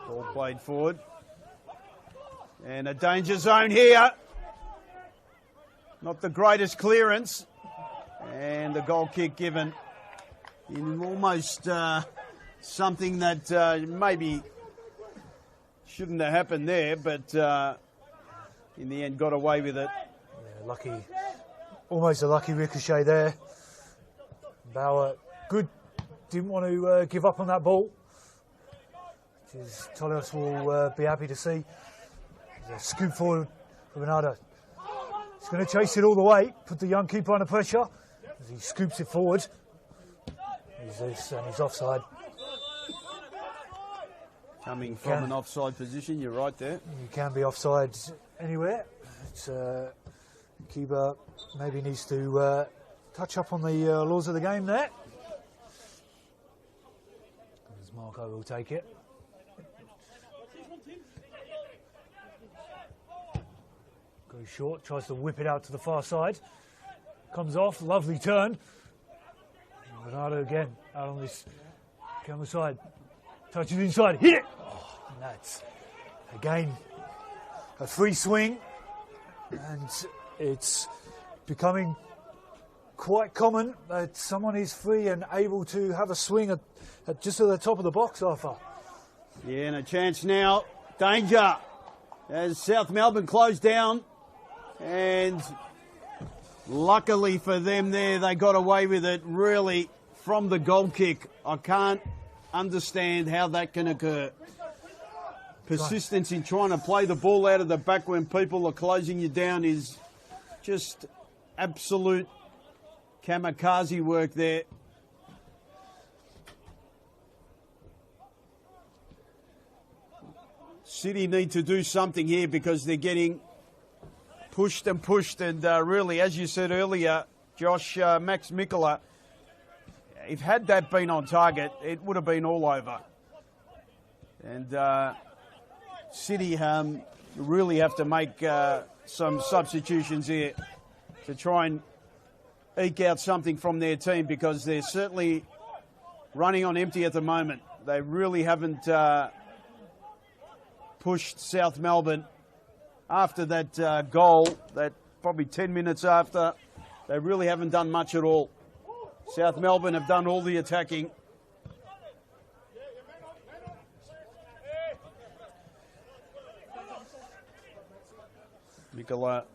Ball played forward. And a danger zone here. Not the greatest clearance. And the goal kick given in almost something that maybe shouldn't have happened there, but in the end got away with it. Yeah, lucky, almost a lucky ricochet there. Bauer, good, didn't want to give up on that ball, which is Tolios will be happy to see. There's a scoop forward for Bernardo. He's going to chase it all the way, put the young keeper under pressure as he scoops it forward. He's this, and he's offside. Coming from an offside position, you're right there. You can be offside anywhere. It's, keeper maybe needs to touch up on the laws of the game there. As Marco will take it. Goes short, tries to whip it out to the far side. Comes off, lovely turn. Bernardo again, out on this camera side. Touches inside, hit it! Oh, and that's, again, a free swing. And it's becoming quite common that someone is free and able to have a swing at just at the top of the box, Arthur. Yeah, and a chance now. Danger as South Melbourne closed down. And luckily for them there, they got away with it really from the goal kick. I can't understand how that can occur. Persistence in trying to play the ball out of the back when people are closing you down is just absolute kamikaze work there. City need to do something here because they're getting pushed and pushed. And really, as you said earlier, Josh, Max Mikola, if had that been on target, it would have been all over. And City really have to make some substitutions here to try and eke out something from their team, because they're certainly running on empty at the moment. They really haven't pushed South Melbourne after that goal, that probably 10 minutes after. They really haven't done much at all. South Melbourne have done all the attacking. Mikola.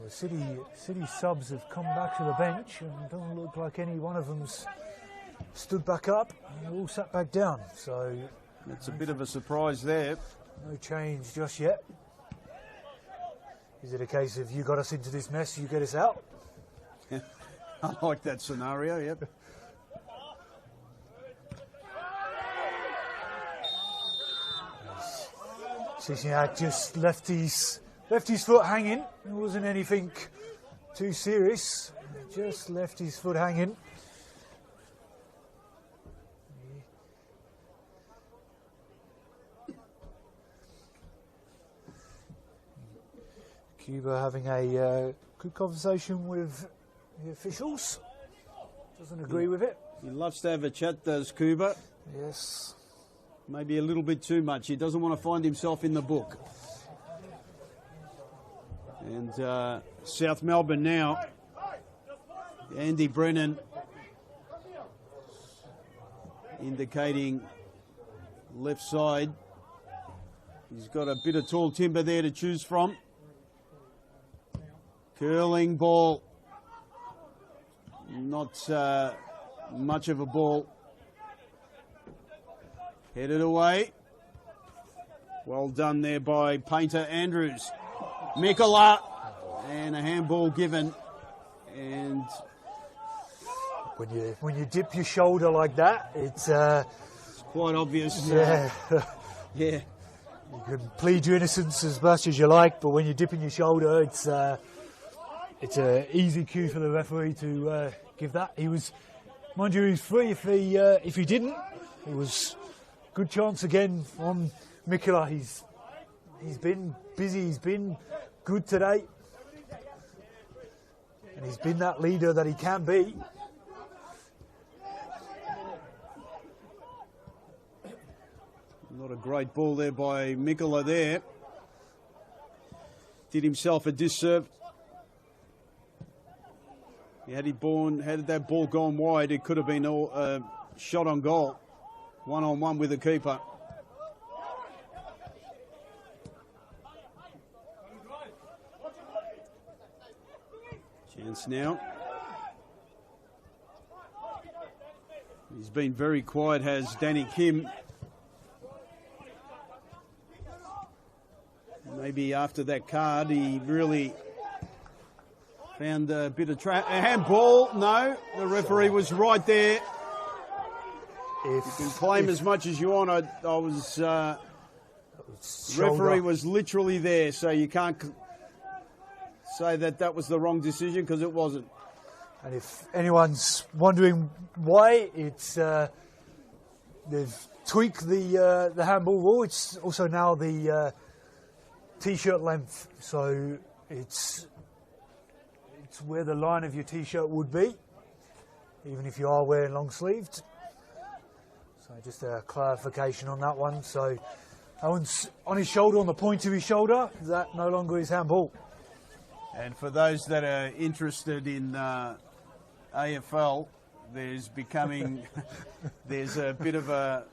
The City subs have come back to the bench, and it doesn't look like any one of them's stood back up. They all sat back down, so it's a bit of a surprise there. No change just yet. Is it a case of you got us into this mess, you get us out? I like that scenario, yep. Sisniak just left his foot hanging. It wasn't anything too serious. Just left his foot hanging. Cuba having a good conversation with the officials. Doesn't agree with it. He loves to have a chat, does Cuba. Yes. Maybe a little bit too much. He doesn't want to find himself in the book. And South Melbourne now. Andy Brennan indicating left side. He's got a bit of tall timber there to choose from. Curling ball. Not much of a ball. Headed away. Well done there by Painter Andrews. Mikola. And a handball given. And when you dip your shoulder like that, it's quite obvious. Yeah. Yeah. You can plead your innocence as much as you like, but when you're dipping your shoulder, it's an easy cue for the referee to give that. He was, mind you, he was free if he didn't. It was good chance again on Mikola. He's been busy. He's been good today, and he's been that leader that he can be. Not a great ball there by Mikola there. Did himself a disservice. Had that ball gone wide, it could have been a shot on goal. 1-on-1 with the keeper. Chance now. He's been very quiet, has Danny Kim. Maybe after that card, he really found a bit of a handball. No, the referee was right there. You can claim as much as you want. Referee was literally there, so you can't say that was the wrong decision, because it wasn't. And if anyone's wondering why, it's they've tweaked the handball rule. It's also now the T-shirt length, so it's where the line of your T-shirt would be, even if you are wearing long sleeved. So just a clarification on that one. So that one's on his shoulder, on the point of his shoulder. That no longer is handball. And for those that are interested in AFL, there's a bit of a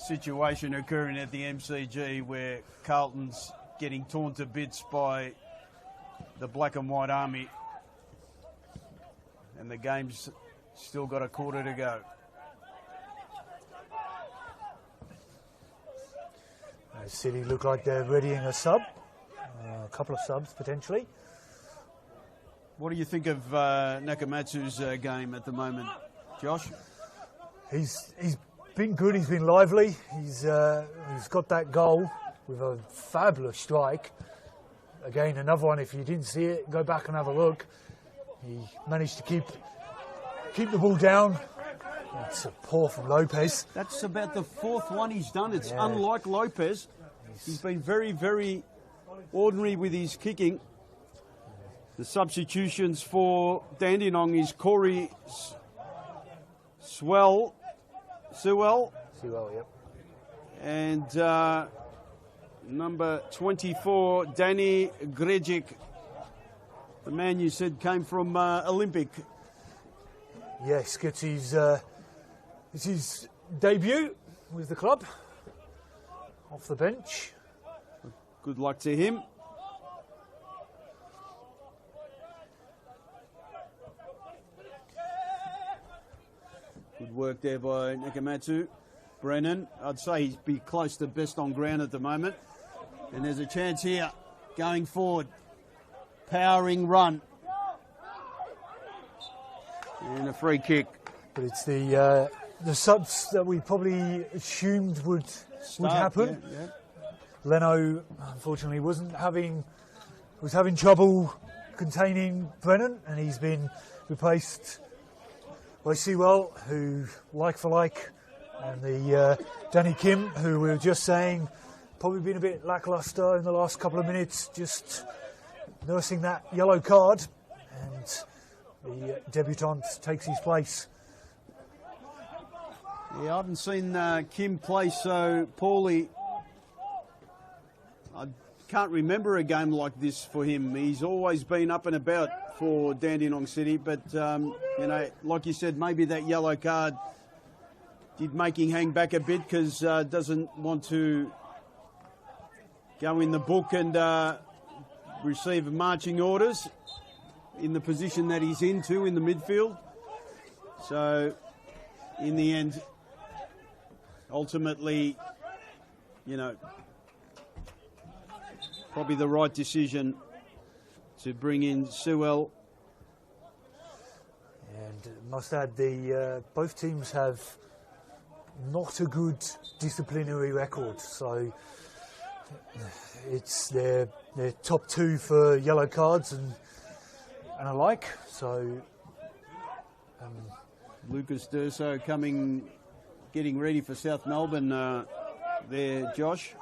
situation occurring at the MCG where Carlton's getting torn to bits by the Black and White Army, and the game's still got a quarter to go. City look like they're readying a sub, a couple of subs potentially. What do you think of Nakamatsu's game at the moment, Josh? He's been good. He's been lively. He's got that goal with a fabulous strike. Again, another one. If you didn't see it, go back and have a look. He managed to keep the ball down. It's a pour from Lopez. That's about the fourth one he's done. It's unlike Lopez. He's been very, very ordinary with his kicking. The substitutions for Dandenong is Corey Sewell, yep. And number 24, Danny Grejic, the man you said came from Olympic. Yes, gets his debut with the club off the bench. Good luck to him. Good work there by Nakamatsu. Brennan, I'd say he'd be close to best on ground at the moment. And there's a chance here going forward. Powering run. And a free kick. But it's the subs that we probably assumed would happen. Yeah. Leno, unfortunately, was having trouble containing Brennan, and he's been replaced by Sewell, who like for like, and the Danny Kim, who we were just saying probably been a bit lacklustre in the last couple of minutes, just nursing that yellow card, and the debutant takes his place. Yeah, I haven't seen Kim play so poorly. I can't remember a game like this for him. He's always been up and about for Dandenong City, but, like you said, maybe that yellow card did make him hang back a bit because doesn't want to go in the book and receive marching orders in the position that he's into in the midfield. So, in the end, ultimately, probably the right decision to bring in Sewell. And must add, both teams have not a good disciplinary record, so it's their top two for yellow cards and alike. So Lucas Durso getting ready for South Melbourne there, Josh.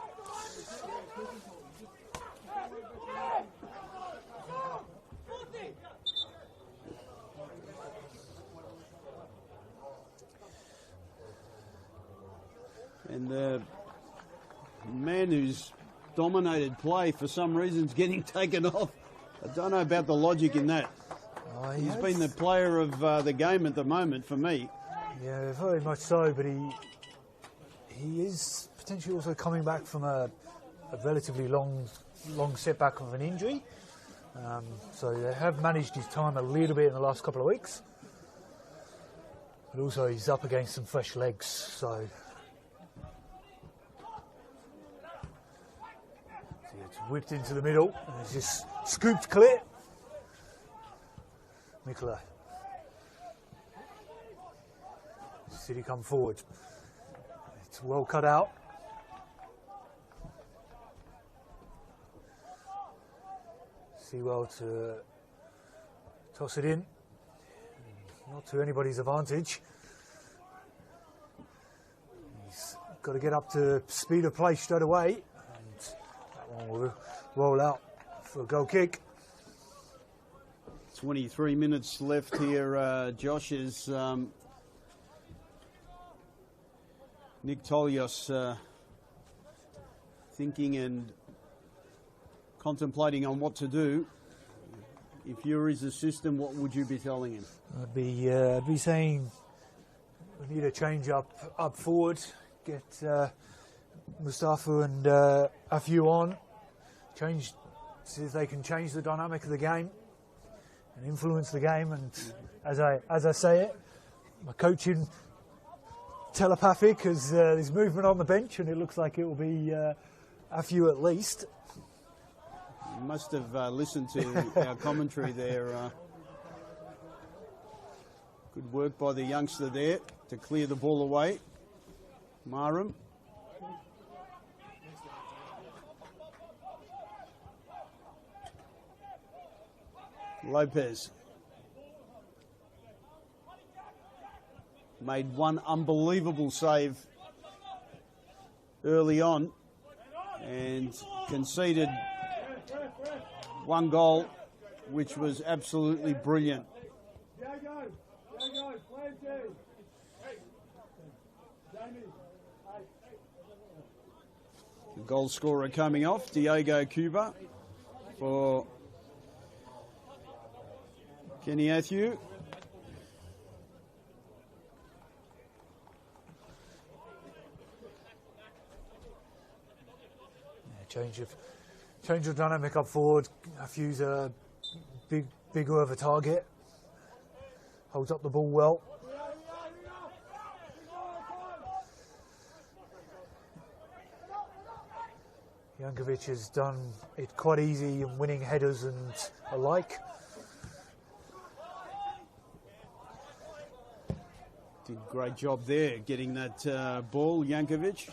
And the man who's dominated play for some reason is getting taken off. I don't know about the logic in that. He's been the player of the game at the moment for me. Yeah, very much so, but he is potentially also coming back from a relatively long setback of an injury. So they have managed his time a little bit in the last couple of weeks. But also he's up against some fresh legs, so... It's whipped into the middle, and it's just scooped clear. Nicola. City come forward. It's well cut out. Sewell to toss it in. Not to anybody's advantage. He's got to get up to speed of play straight away. And that one will roll out for a goal kick. 23 minutes left here, Josh, is Nick Tolios thinking and contemplating on what to do. If you're his assistant, what would you be telling him? I'd be saying we need a change up forward. Get Mustafa and Afiu on. See if they can change the dynamic of the game and influence the game. And as I say it, my coaching telepathic as there's movement on the bench, and it looks like it will be Afiu at least. You must have listened to our commentary there. Good work by the youngster there to clear the ball away. Marum. Lopez. Made one unbelievable save early on and conceded one goal, which was absolutely brilliant. The goal scorer coming off, Diego Cuba for Kenny Athieu. Change of dynamic up forward. Athew's a bigger of a target. Holds up the ball well. Jankovic has done it quite easy in winning headers and alike. Did a great job there getting that ball, Jankovic.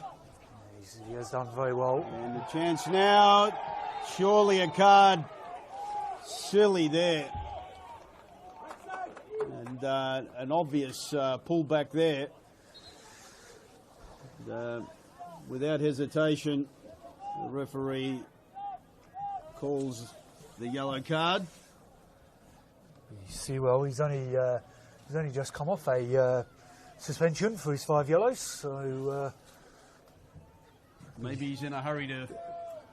He has done very well. And the chance now, surely a card. Silly there. And an obvious pullback there. Without hesitation, the referee calls the yellow card. You see, well, he's only just come off a suspension for his 5 yellows, so maybe he's in a hurry to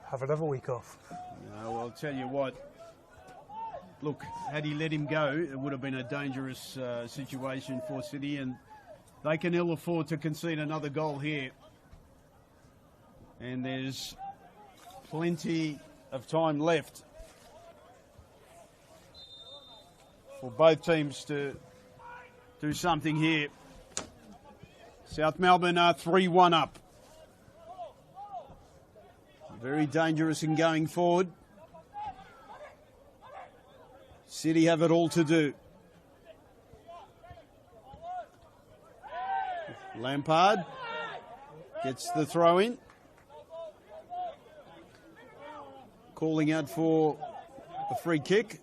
have another week off. No, well, I'll tell you what. Look, had he let him go, it would have been a dangerous situation for City, and they can ill afford to concede another goal here. And there's plenty of time left for both teams to do something here. South Melbourne are 3-1 up. Very dangerous in going forward. City have it all to do. Lampard gets the throw in. Calling out for a free kick.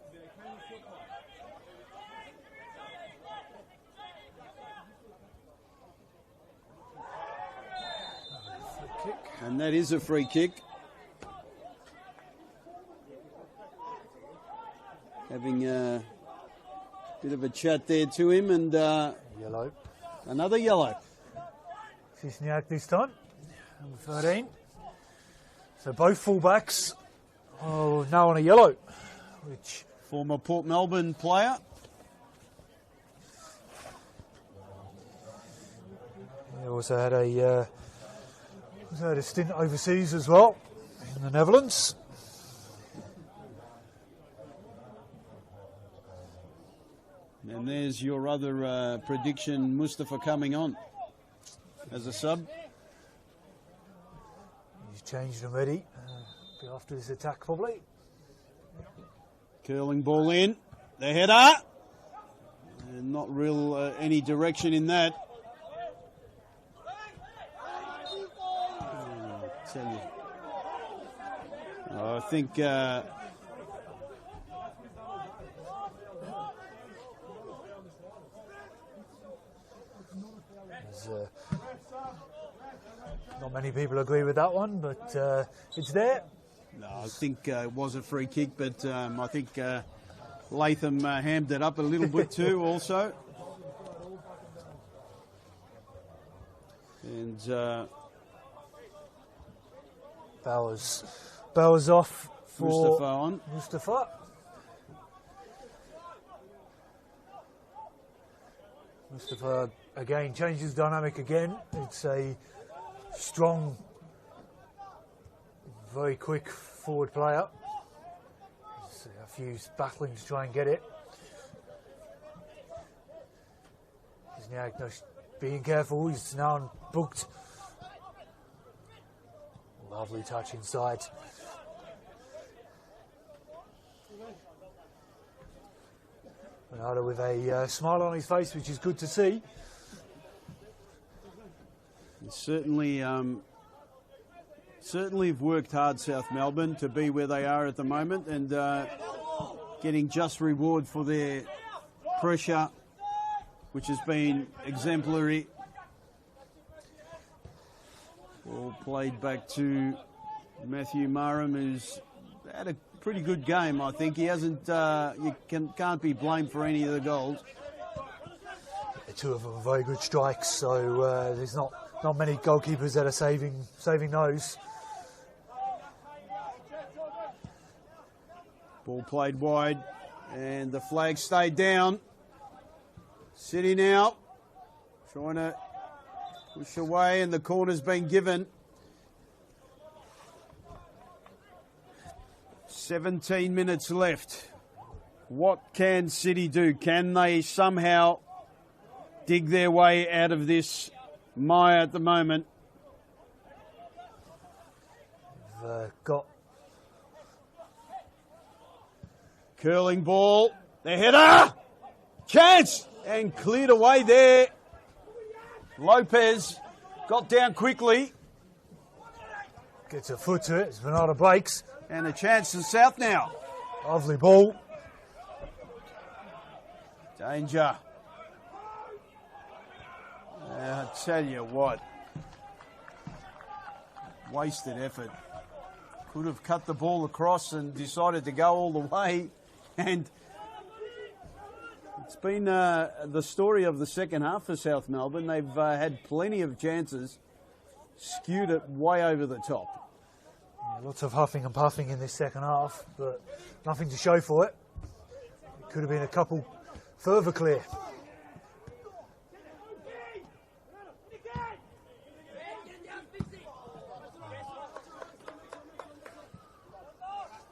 And that is a free kick. Having a bit of a chat there to him, and Yellow. another yellow. Cisniak this time, number 13. So both fullbacks are now on a yellow, which Former Port Melbourne player. he also had a stint overseas as well in the Netherlands. And there's your other prediction, Mustafa coming on as a sub. He's changed already. Be after this attack probably. Curling ball in. The header. And not real any direction in that. I tell you. I think not many people agree with that one, but it's there. no, I think it was a free kick, but I think Latham hammed it up a little bit too also. And Bowers off for Mustafa on. Mustafa. Mustafa again changes dynamic again. It's a strong, very quick forward player. So a few battling to try and get it. He's now being careful. He's now booked. Lovely touch inside. Ronaldo with a smile on his face, which is good to see. Certainly have worked hard, South Melbourne, to be where they are at the moment, and getting just reward for their pressure, which has been exemplary. Ball played back to Matthew Marham, who's had a pretty good game, I think. He hasn't. Can't be blamed for any of the goals. The two of them are very good strikes, so there's not many goalkeepers that are saving those. Ball played wide, and the flag stayed down. City now trying to push away, and the corner's been given. 17 minutes left. What can City do? Can they somehow dig their way out of this mire at the moment? They've got curling ball, the header, chance, and cleared away there. Lopez got down quickly. Gets a foot to it, Bernardo breaks. And a chance to South now. Lovely ball. Danger. I tell you what, wasted effort. Could have cut the ball across and decided to go all the way. And it's been the story of the second half for South Melbourne. They've had plenty of chances, skewed it way over the top. Yeah, lots of huffing and puffing in this second half, but nothing to show for it. It could have been a couple further clear.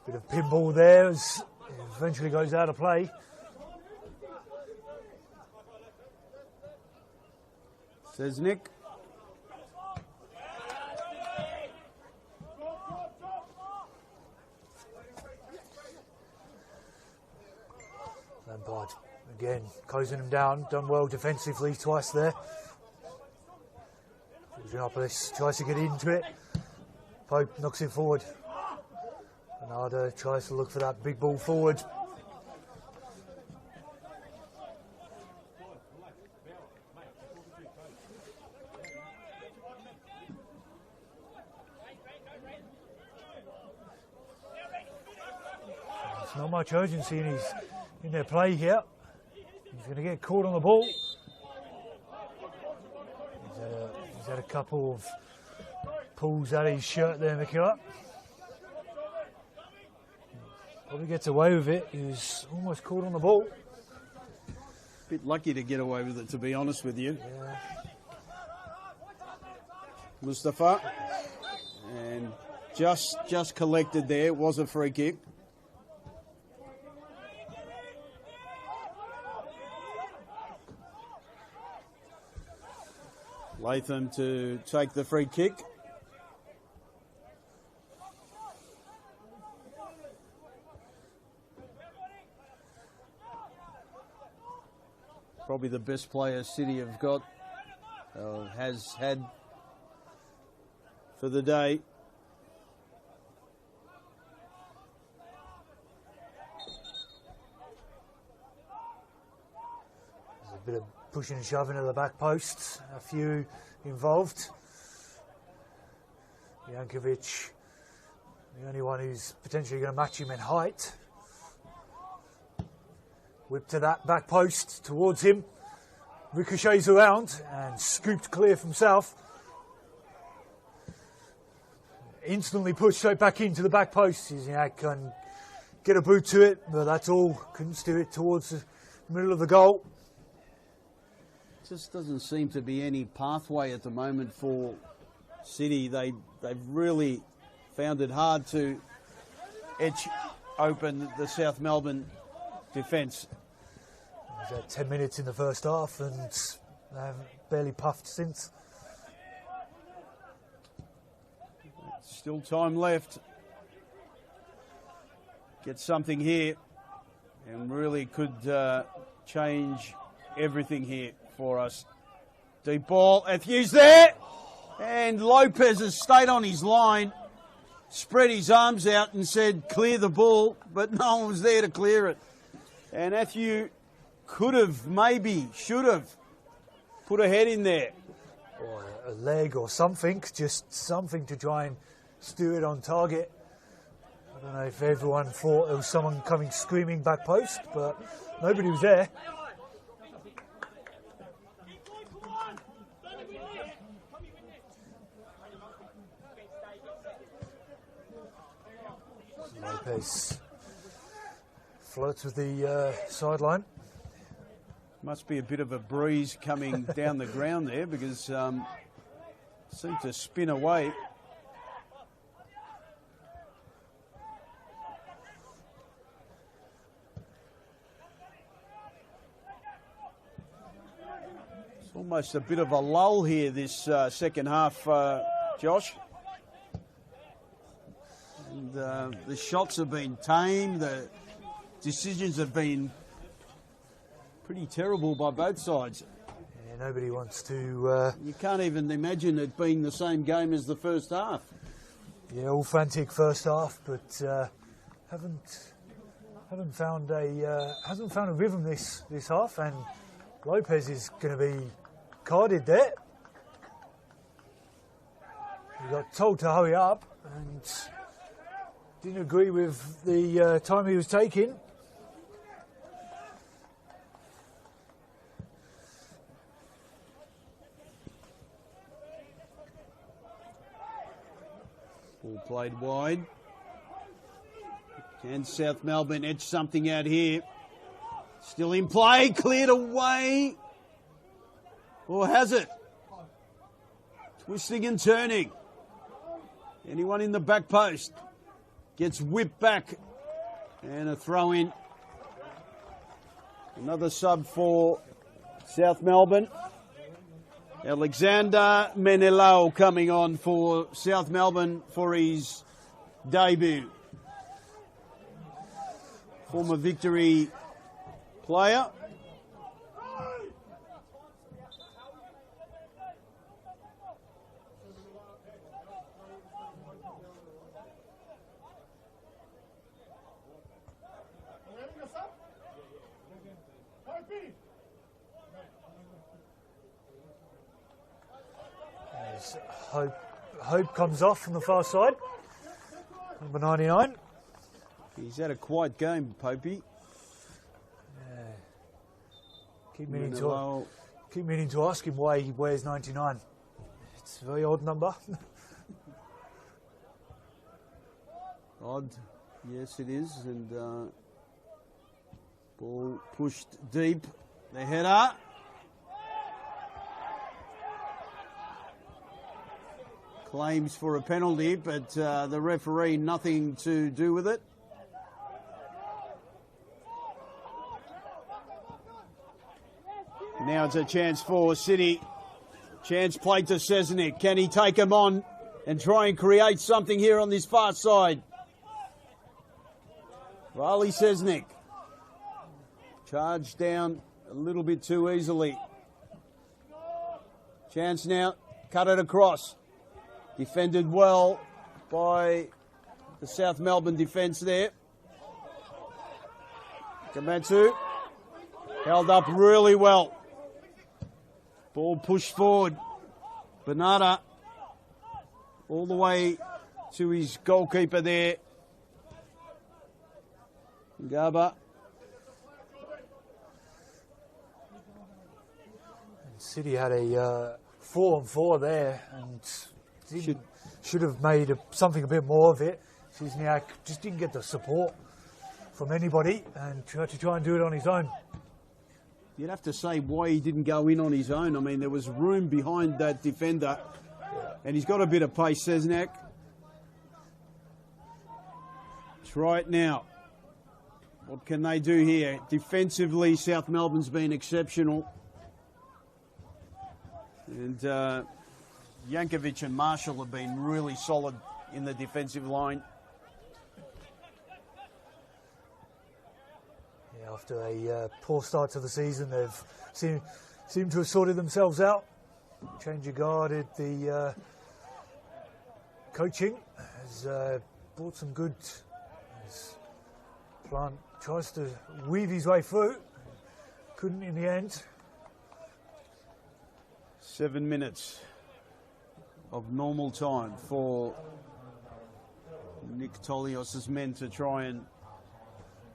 Bit of pinball there as it eventually goes out of play. Says Nick. Lampard again closing him down, done well defensively twice there. Georgianopoulos tries to get into it. Pope knocks it forward. Bernardo tries to look for that big ball forward. There's not much urgency in their play here. He's going to get caught on the ball. He's had a couple of pulls out of his shirt there, Mikula. Probably gets away with it. He was almost caught on the ball. Bit lucky to get away with it, to be honest with you. Yeah. Mustafa. And just collected there. It was a free kick. Latham to take the free kick. Probably the best player City have got, has had for the day. There's a bit of pushing and shoving at the back posts, a few involved. Jankovic, the only one who's potentially going to match him in height. Whip to that back post towards him. Ricochets around and scooped clear from South. Instantly pushed straight back into the back post. Zizniak can get a boot to it, but that's all. Couldn't steer it towards the middle of the goal. Just doesn't seem to be any pathway at the moment for City. They've really found it hard to edge open the South Melbourne defence. We've had 10 minutes in the first half and they haven't barely puffed since. Still time left. Get something here and really could change everything here for us. Deep ball, Hughes there. And Lopez has stayed on his line, spread his arms out and said, clear the ball, but no one was there to clear it. And Matthew could have, maybe, should have put a head in there. Or a leg or something, just something to try and steer it on target. I don't know if everyone thought there was someone coming screaming back post, but nobody was there. Lopez flirts with the sideline. Must be a bit of a breeze coming down the ground there because seemed to spin away. It's almost a bit of a lull here this second half, Josh. And the shots have been tame, the decisions have been pretty terrible by both sides. Yeah, nobody wants to... You can't even imagine it being the same game as the first half. Yeah, all frantic first half, but hasn't found a rhythm this half, and Lopez is going to be carded there. He got told to hurry up and didn't agree with the time he was taking. Ball played wide. Can South Melbourne edge something out here? Still in play, cleared away. Or has it? Twisting and turning. Anyone in the back post gets whipped back. And a throw in. Another sub for South Melbourne. Alexander Menelao coming on for South Melbourne for his debut. Former Victory player. Hope comes off from the far side. Number 99. He's had a quiet game, Popey. Yeah. Keep meaning to ask him why he wears 99. It's a very odd number. Odd, yes it is. And ball pushed deep. The header. Claims for a penalty, but the referee nothing to do with it. Now it's a chance for City. Chance played to Cesnik. Can he take him on and try and create something here on this far side? Riley Cesnik. Charged down a little bit too easily. Chance now. Cut it across. Defended well by the South Melbourne defence there. Kamatsu held up really well. Ball pushed forward. Bernarda all the way to his goalkeeper there. Ngaba. City had a 4-on-4 there and should have made something a bit more of it. Cisniak just didn't get the support from anybody and tried to try and do it on his own. You'd have to say why he didn't go in on his own. I mean, there was room behind that defender, and he's got a bit of pace, Cesnak. Try it now. What can they do here? Defensively, South Melbourne's been exceptional. And Yankovic and Marshall have been really solid in the defensive line. Yeah, after a poor start to the season, they've seemed to have sorted themselves out. change of guard at the coaching has brought some good. As Plant tries to weave his way through, couldn't in the end. 7 minutes of normal time for Nick Tolios' men to try and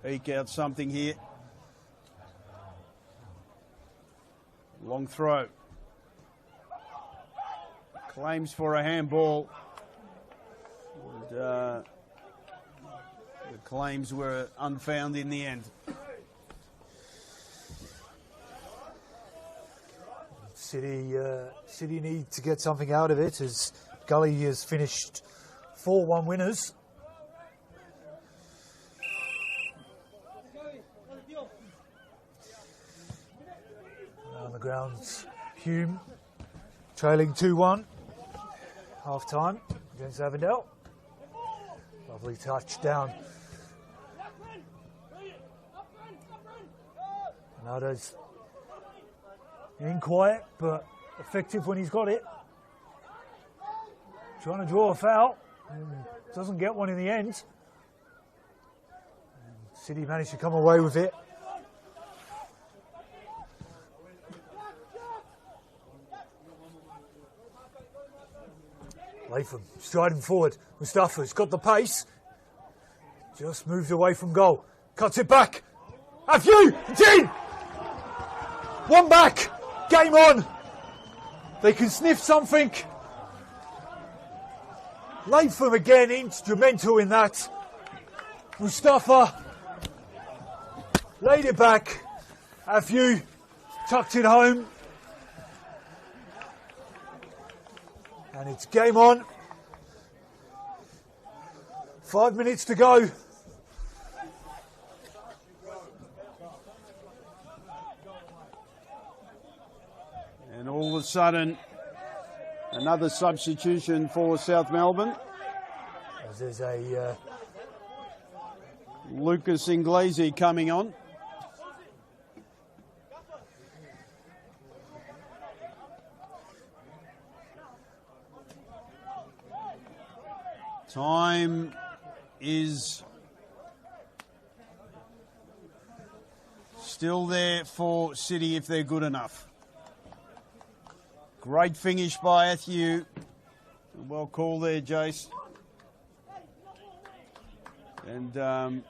eke out something here. Long throw. Claims for a handball. And, the claims were unfound in the end. City need to get something out of it as Gully has finished 4-1 winners. On the grounds, Hume trailing 2-1, half time against Avondale. Lovely touchdown. Bernardo's in quiet, but effective when he's got it. Trying to draw a foul, doesn't get one in the end. City managed to come away with it. Latham striding forward. Mustafa's got the pace. Just moved away from goal. Cuts it back. Have you? It's in! One back. Game on. They can sniff something. Latham again instrumental in that. Mustafa laid it back. Have you tucked it home? And it's game on. 5 minutes to go. And all of a sudden, another substitution for South Melbourne. As there's a Lucas Inglesi coming on. Time is still there for City if they're good enough. Great finish by Athieu. Well called there, Jace. And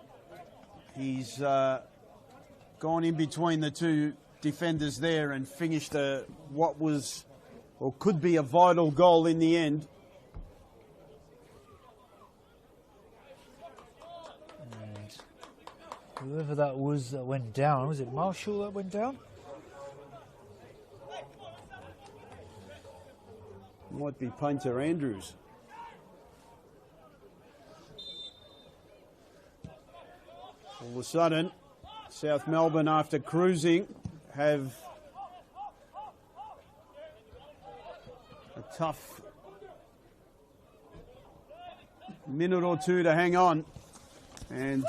he's gone in between the two defenders there and finished what was or could be a vital goal in the end. Whoever that was that went down, was it Marshall that went down? Might be Painter Andrews. All of a sudden, South Melbourne, after cruising, have a tough minute or two to hang on. And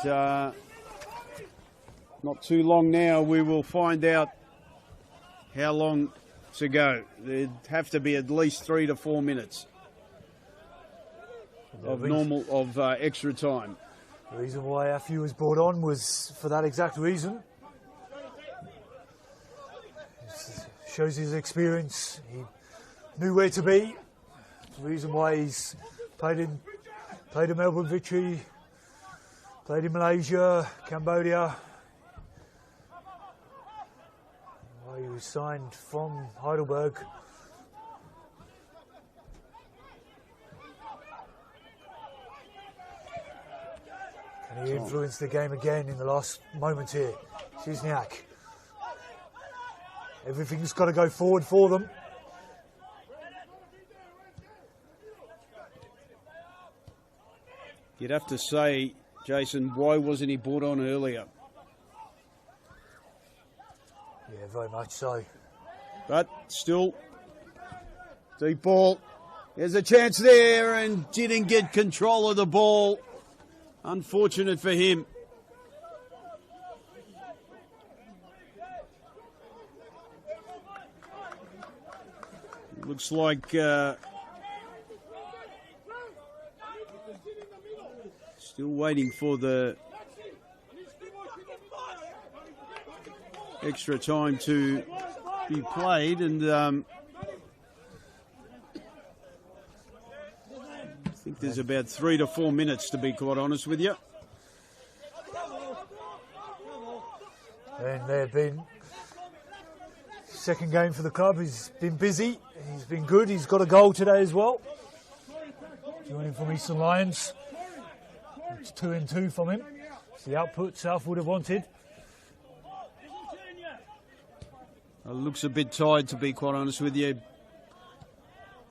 not too long now, we will find out how long to go. There'd have to be at least 3 to 4 minutes of extra time. The reason why Athieu was brought on was for that exact reason. It shows his experience. He knew where to be. The reason why he's played in Melbourne Victory, played in Malaysia, Cambodia. He was signed from Heidelberg. Can he influence the game again in the last moment here? Cisniak. Everything's got to go forward for them. You'd have to say, Jason, why wasn't he brought on earlier? Yeah, very much so. But still, deep ball. There's a chance there and didn't get control of the ball. Unfortunate for him. Looks like still waiting for the extra time to be played, and I think there's about 3 to 4 minutes, to be quite honest with you. And they've been second game for the club. He's been busy. He's been good. He's got a goal today as well. Joining from Eastern Lions. It's 2-2 from him. It's the output South would have wanted. Looks a bit tired, to be quite honest with you.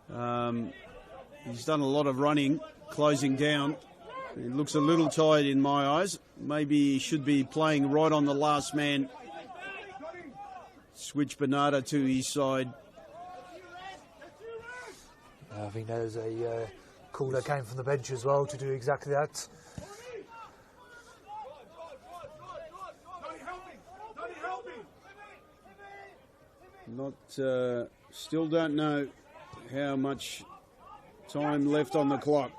He's done a lot of running, closing down. He looks a little tired in my eyes. Maybe he should be playing right on the last man. Switch Bernardo to his side. I think there's a call that came from the bench as well to do exactly that. Still don't know how much time left on the clock.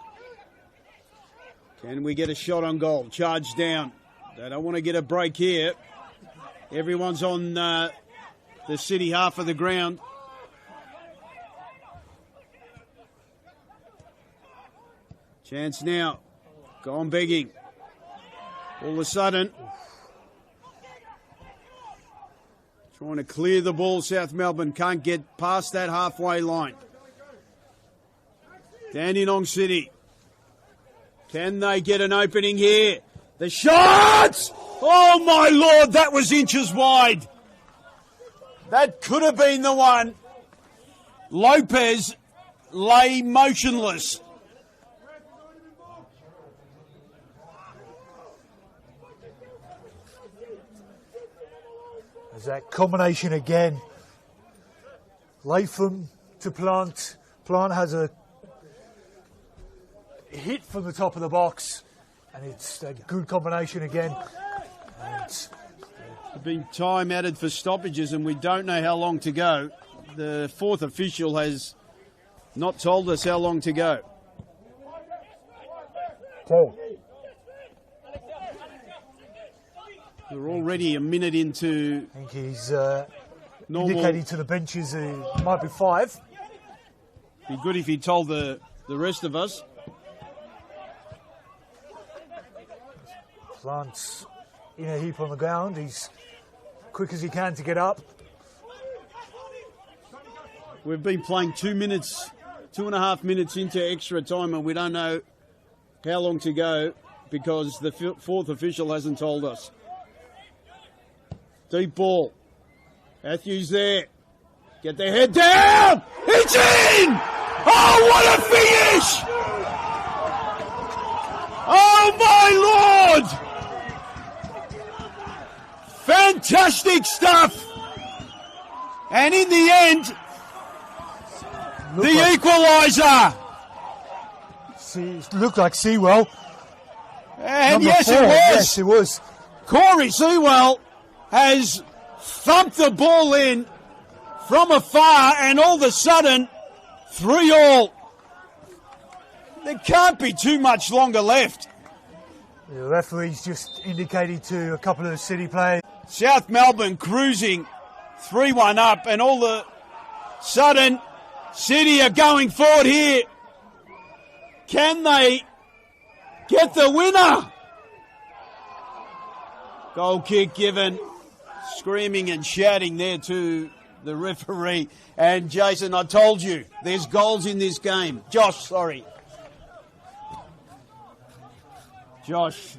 Can we get a shot on goal? Charge down. They don't want to get a break here. Everyone's on the city half of the ground. Chance now. Go on begging. All of a sudden, trying to clear the ball. South Melbourne can't get past that halfway line. Dandenong City. Can they get an opening here? The shots! Oh my Lord, that was inches wide. That could have been the one. Lopez lay motionless. There's that combination again. Latham to Plant. Plant has a hit from the top of the box, and it's a good combination again. And there's been time added for stoppages, and we don't know how long to go. The fourth official has not told us how long to go. okay. We're already a minute into. I think he's normal. indicating to the benches it might be 5. Be good if he told the rest of us. Plant's in a heap on the ground. He's quick as he can to get up. We've been playing 2.5 minutes into extra time, and we don't know how long to go because the fourth official hasn't told us. Deep ball. Matthews there. Get their head down. It's in! Oh, what a finish! Oh, my Lord! Fantastic stuff! And in the end, the equaliser! Looked like Sewell. And Number yes, 4. it was! Yes, it was. Corey Sewell has thumped the ball in from afar, and all of a sudden, 3-3. There can't be too much longer left. The referee's just indicated to a couple of City players. South Melbourne cruising 3-1 up, and all of a sudden, City are going forward here. Can they get the winner? Goal kick given. Screaming and shouting there to the referee. And Jason, I told you, there's goals in this game. Josh, sorry. Josh,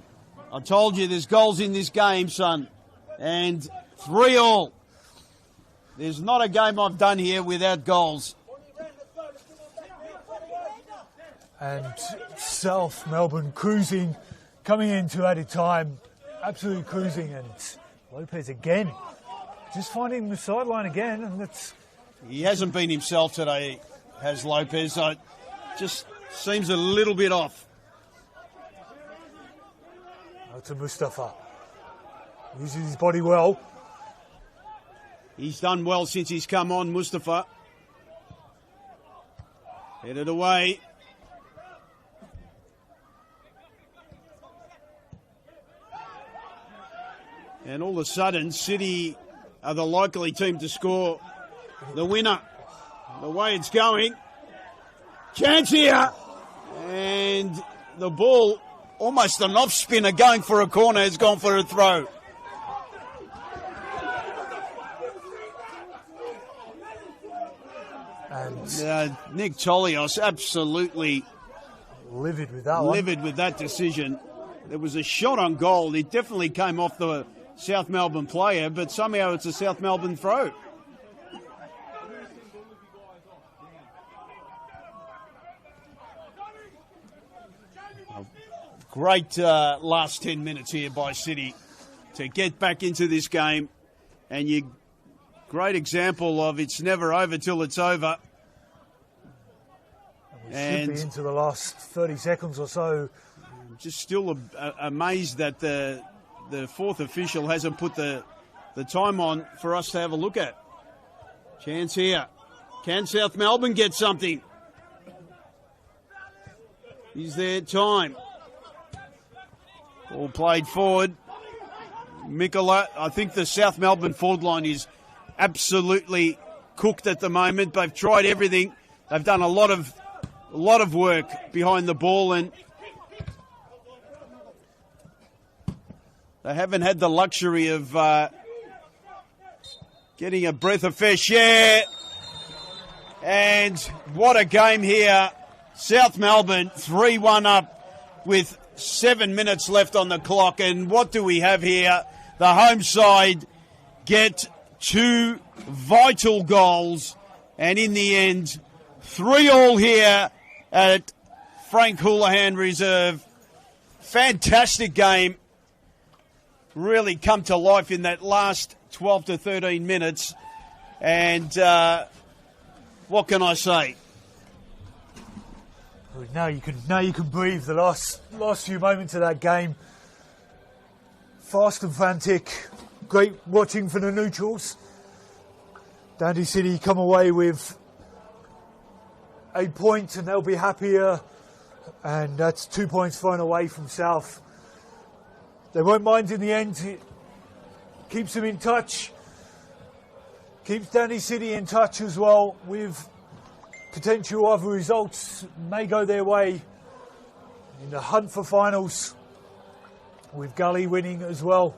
I told you there's goals in this game, son. And 3-3. There's not a game I've done here without goals. And South Melbourne cruising, coming into added time, absolutely cruising, and Lopez again, just finding the sideline again, and that's... He hasn't been himself today, has Lopez. Just seems a little bit off. Out to Mustafa. Uses his body well. He's done well since he's come on, Mustafa. Headed away. And all of a sudden, City are the likely team to score the winner. The way it's going. Chance here. And the ball, almost an off spinner going for a corner, has gone for a throw. And Nick Tolios absolutely livid with that one. livid with that decision. There was a shot on goal. It definitely came off the South Melbourne player, but somehow it's a South Melbourne throw. Great last 10 minutes here by City to get back into this game. And great example of it's never over till it's over. We should be into the last 30 seconds or so. Just still amazed that the fourth official hasn't put the time on for us to have a look at. Chance here. Can South Melbourne get something? Is there time? All played forward. Mikola, I think the South Melbourne forward line is absolutely cooked at the moment. They've tried everything. They've done a lot of work behind the ball, and they haven't had the luxury of getting a breath of fresh air. And what a game here. South Melbourne 3-1 up with 7 minutes left on the clock. And what do we have here? The home side get 2 vital goals. And in the end, 3-3 here at Frank Houlihan Reserve. Fantastic game. Really come to life in that last 12 to 13 minutes. And what can I say? Now you can breathe. The last few moments of that game, fast and frantic, great watching for the neutrals. Dandy City come away with 8 points and they'll be happier, and that's 2 points thrown away from South. They won't mind in the end. It keeps them in touch, keeps Dandy City in touch as well with potential other results may go their way in the hunt for finals, with Gully winning as well.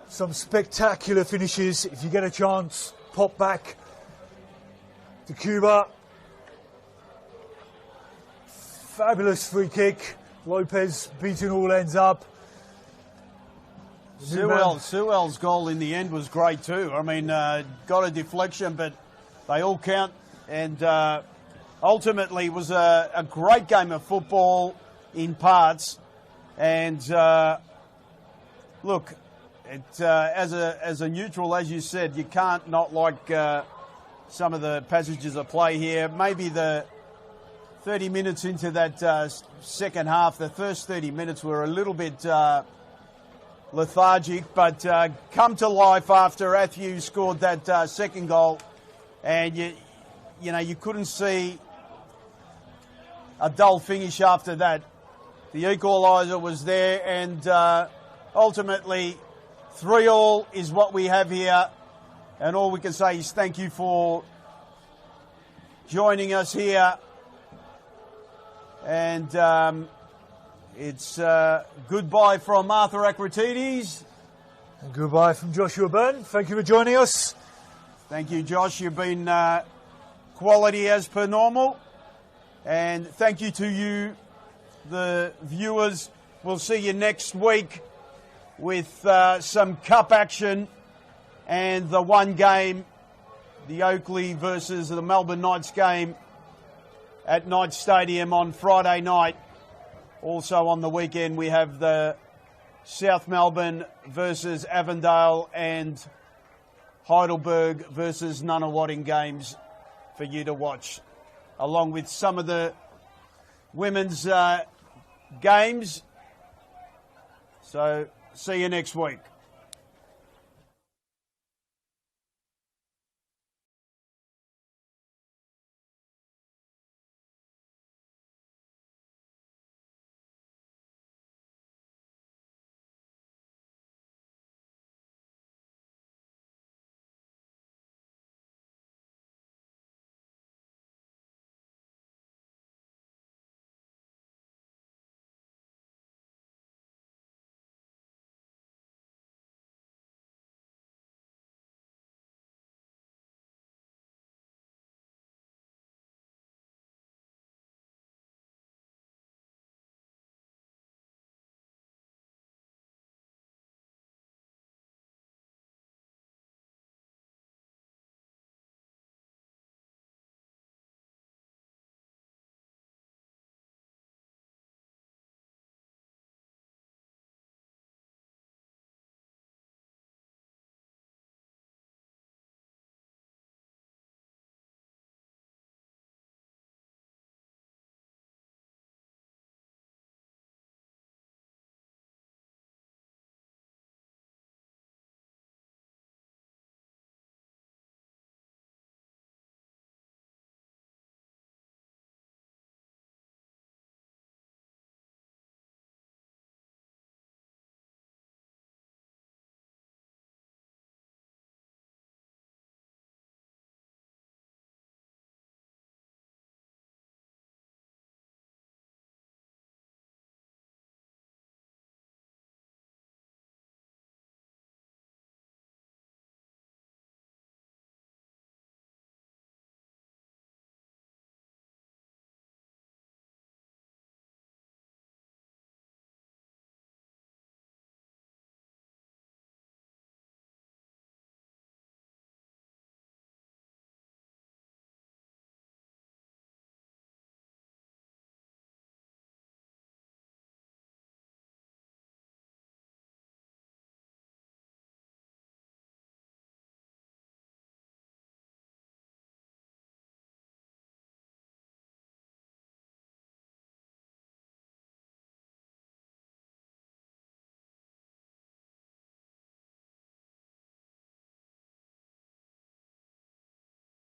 Some spectacular finishes. If you get a chance, pop back to Cuba. Fabulous free kick. Lopez beating all ends up. Sewell's goal in the end was great too. I mean, got a deflection, but they all count. And ultimately was a great game of football in parts. And look, as a neutral, as you said, you can't not like some of the passages of play here. Maybe the 30 minutes into that second half, the first 30 minutes were a little bit lethargic, but come to life after Atthew scored that second goal, and you couldn't see a dull finish after that. The equaliser was there, and ultimately 3-3 is what we have here, and all we can say is thank you for joining us here, and it's goodbye from Arthur Akratides. And goodbye from Joshua Byrne. Thank you for joining us. Thank you, Josh. You've been quality as per normal. And thank you to you, the viewers. We'll see you next week with some cup action and the one game, the Oakley versus the Melbourne Knights game at Knights Stadium on Friday night. Also on the weekend, we have the South Melbourne versus Avondale and Heidelberg versus Nunawading games for you to watch, along with some of the women's games. So see you next week.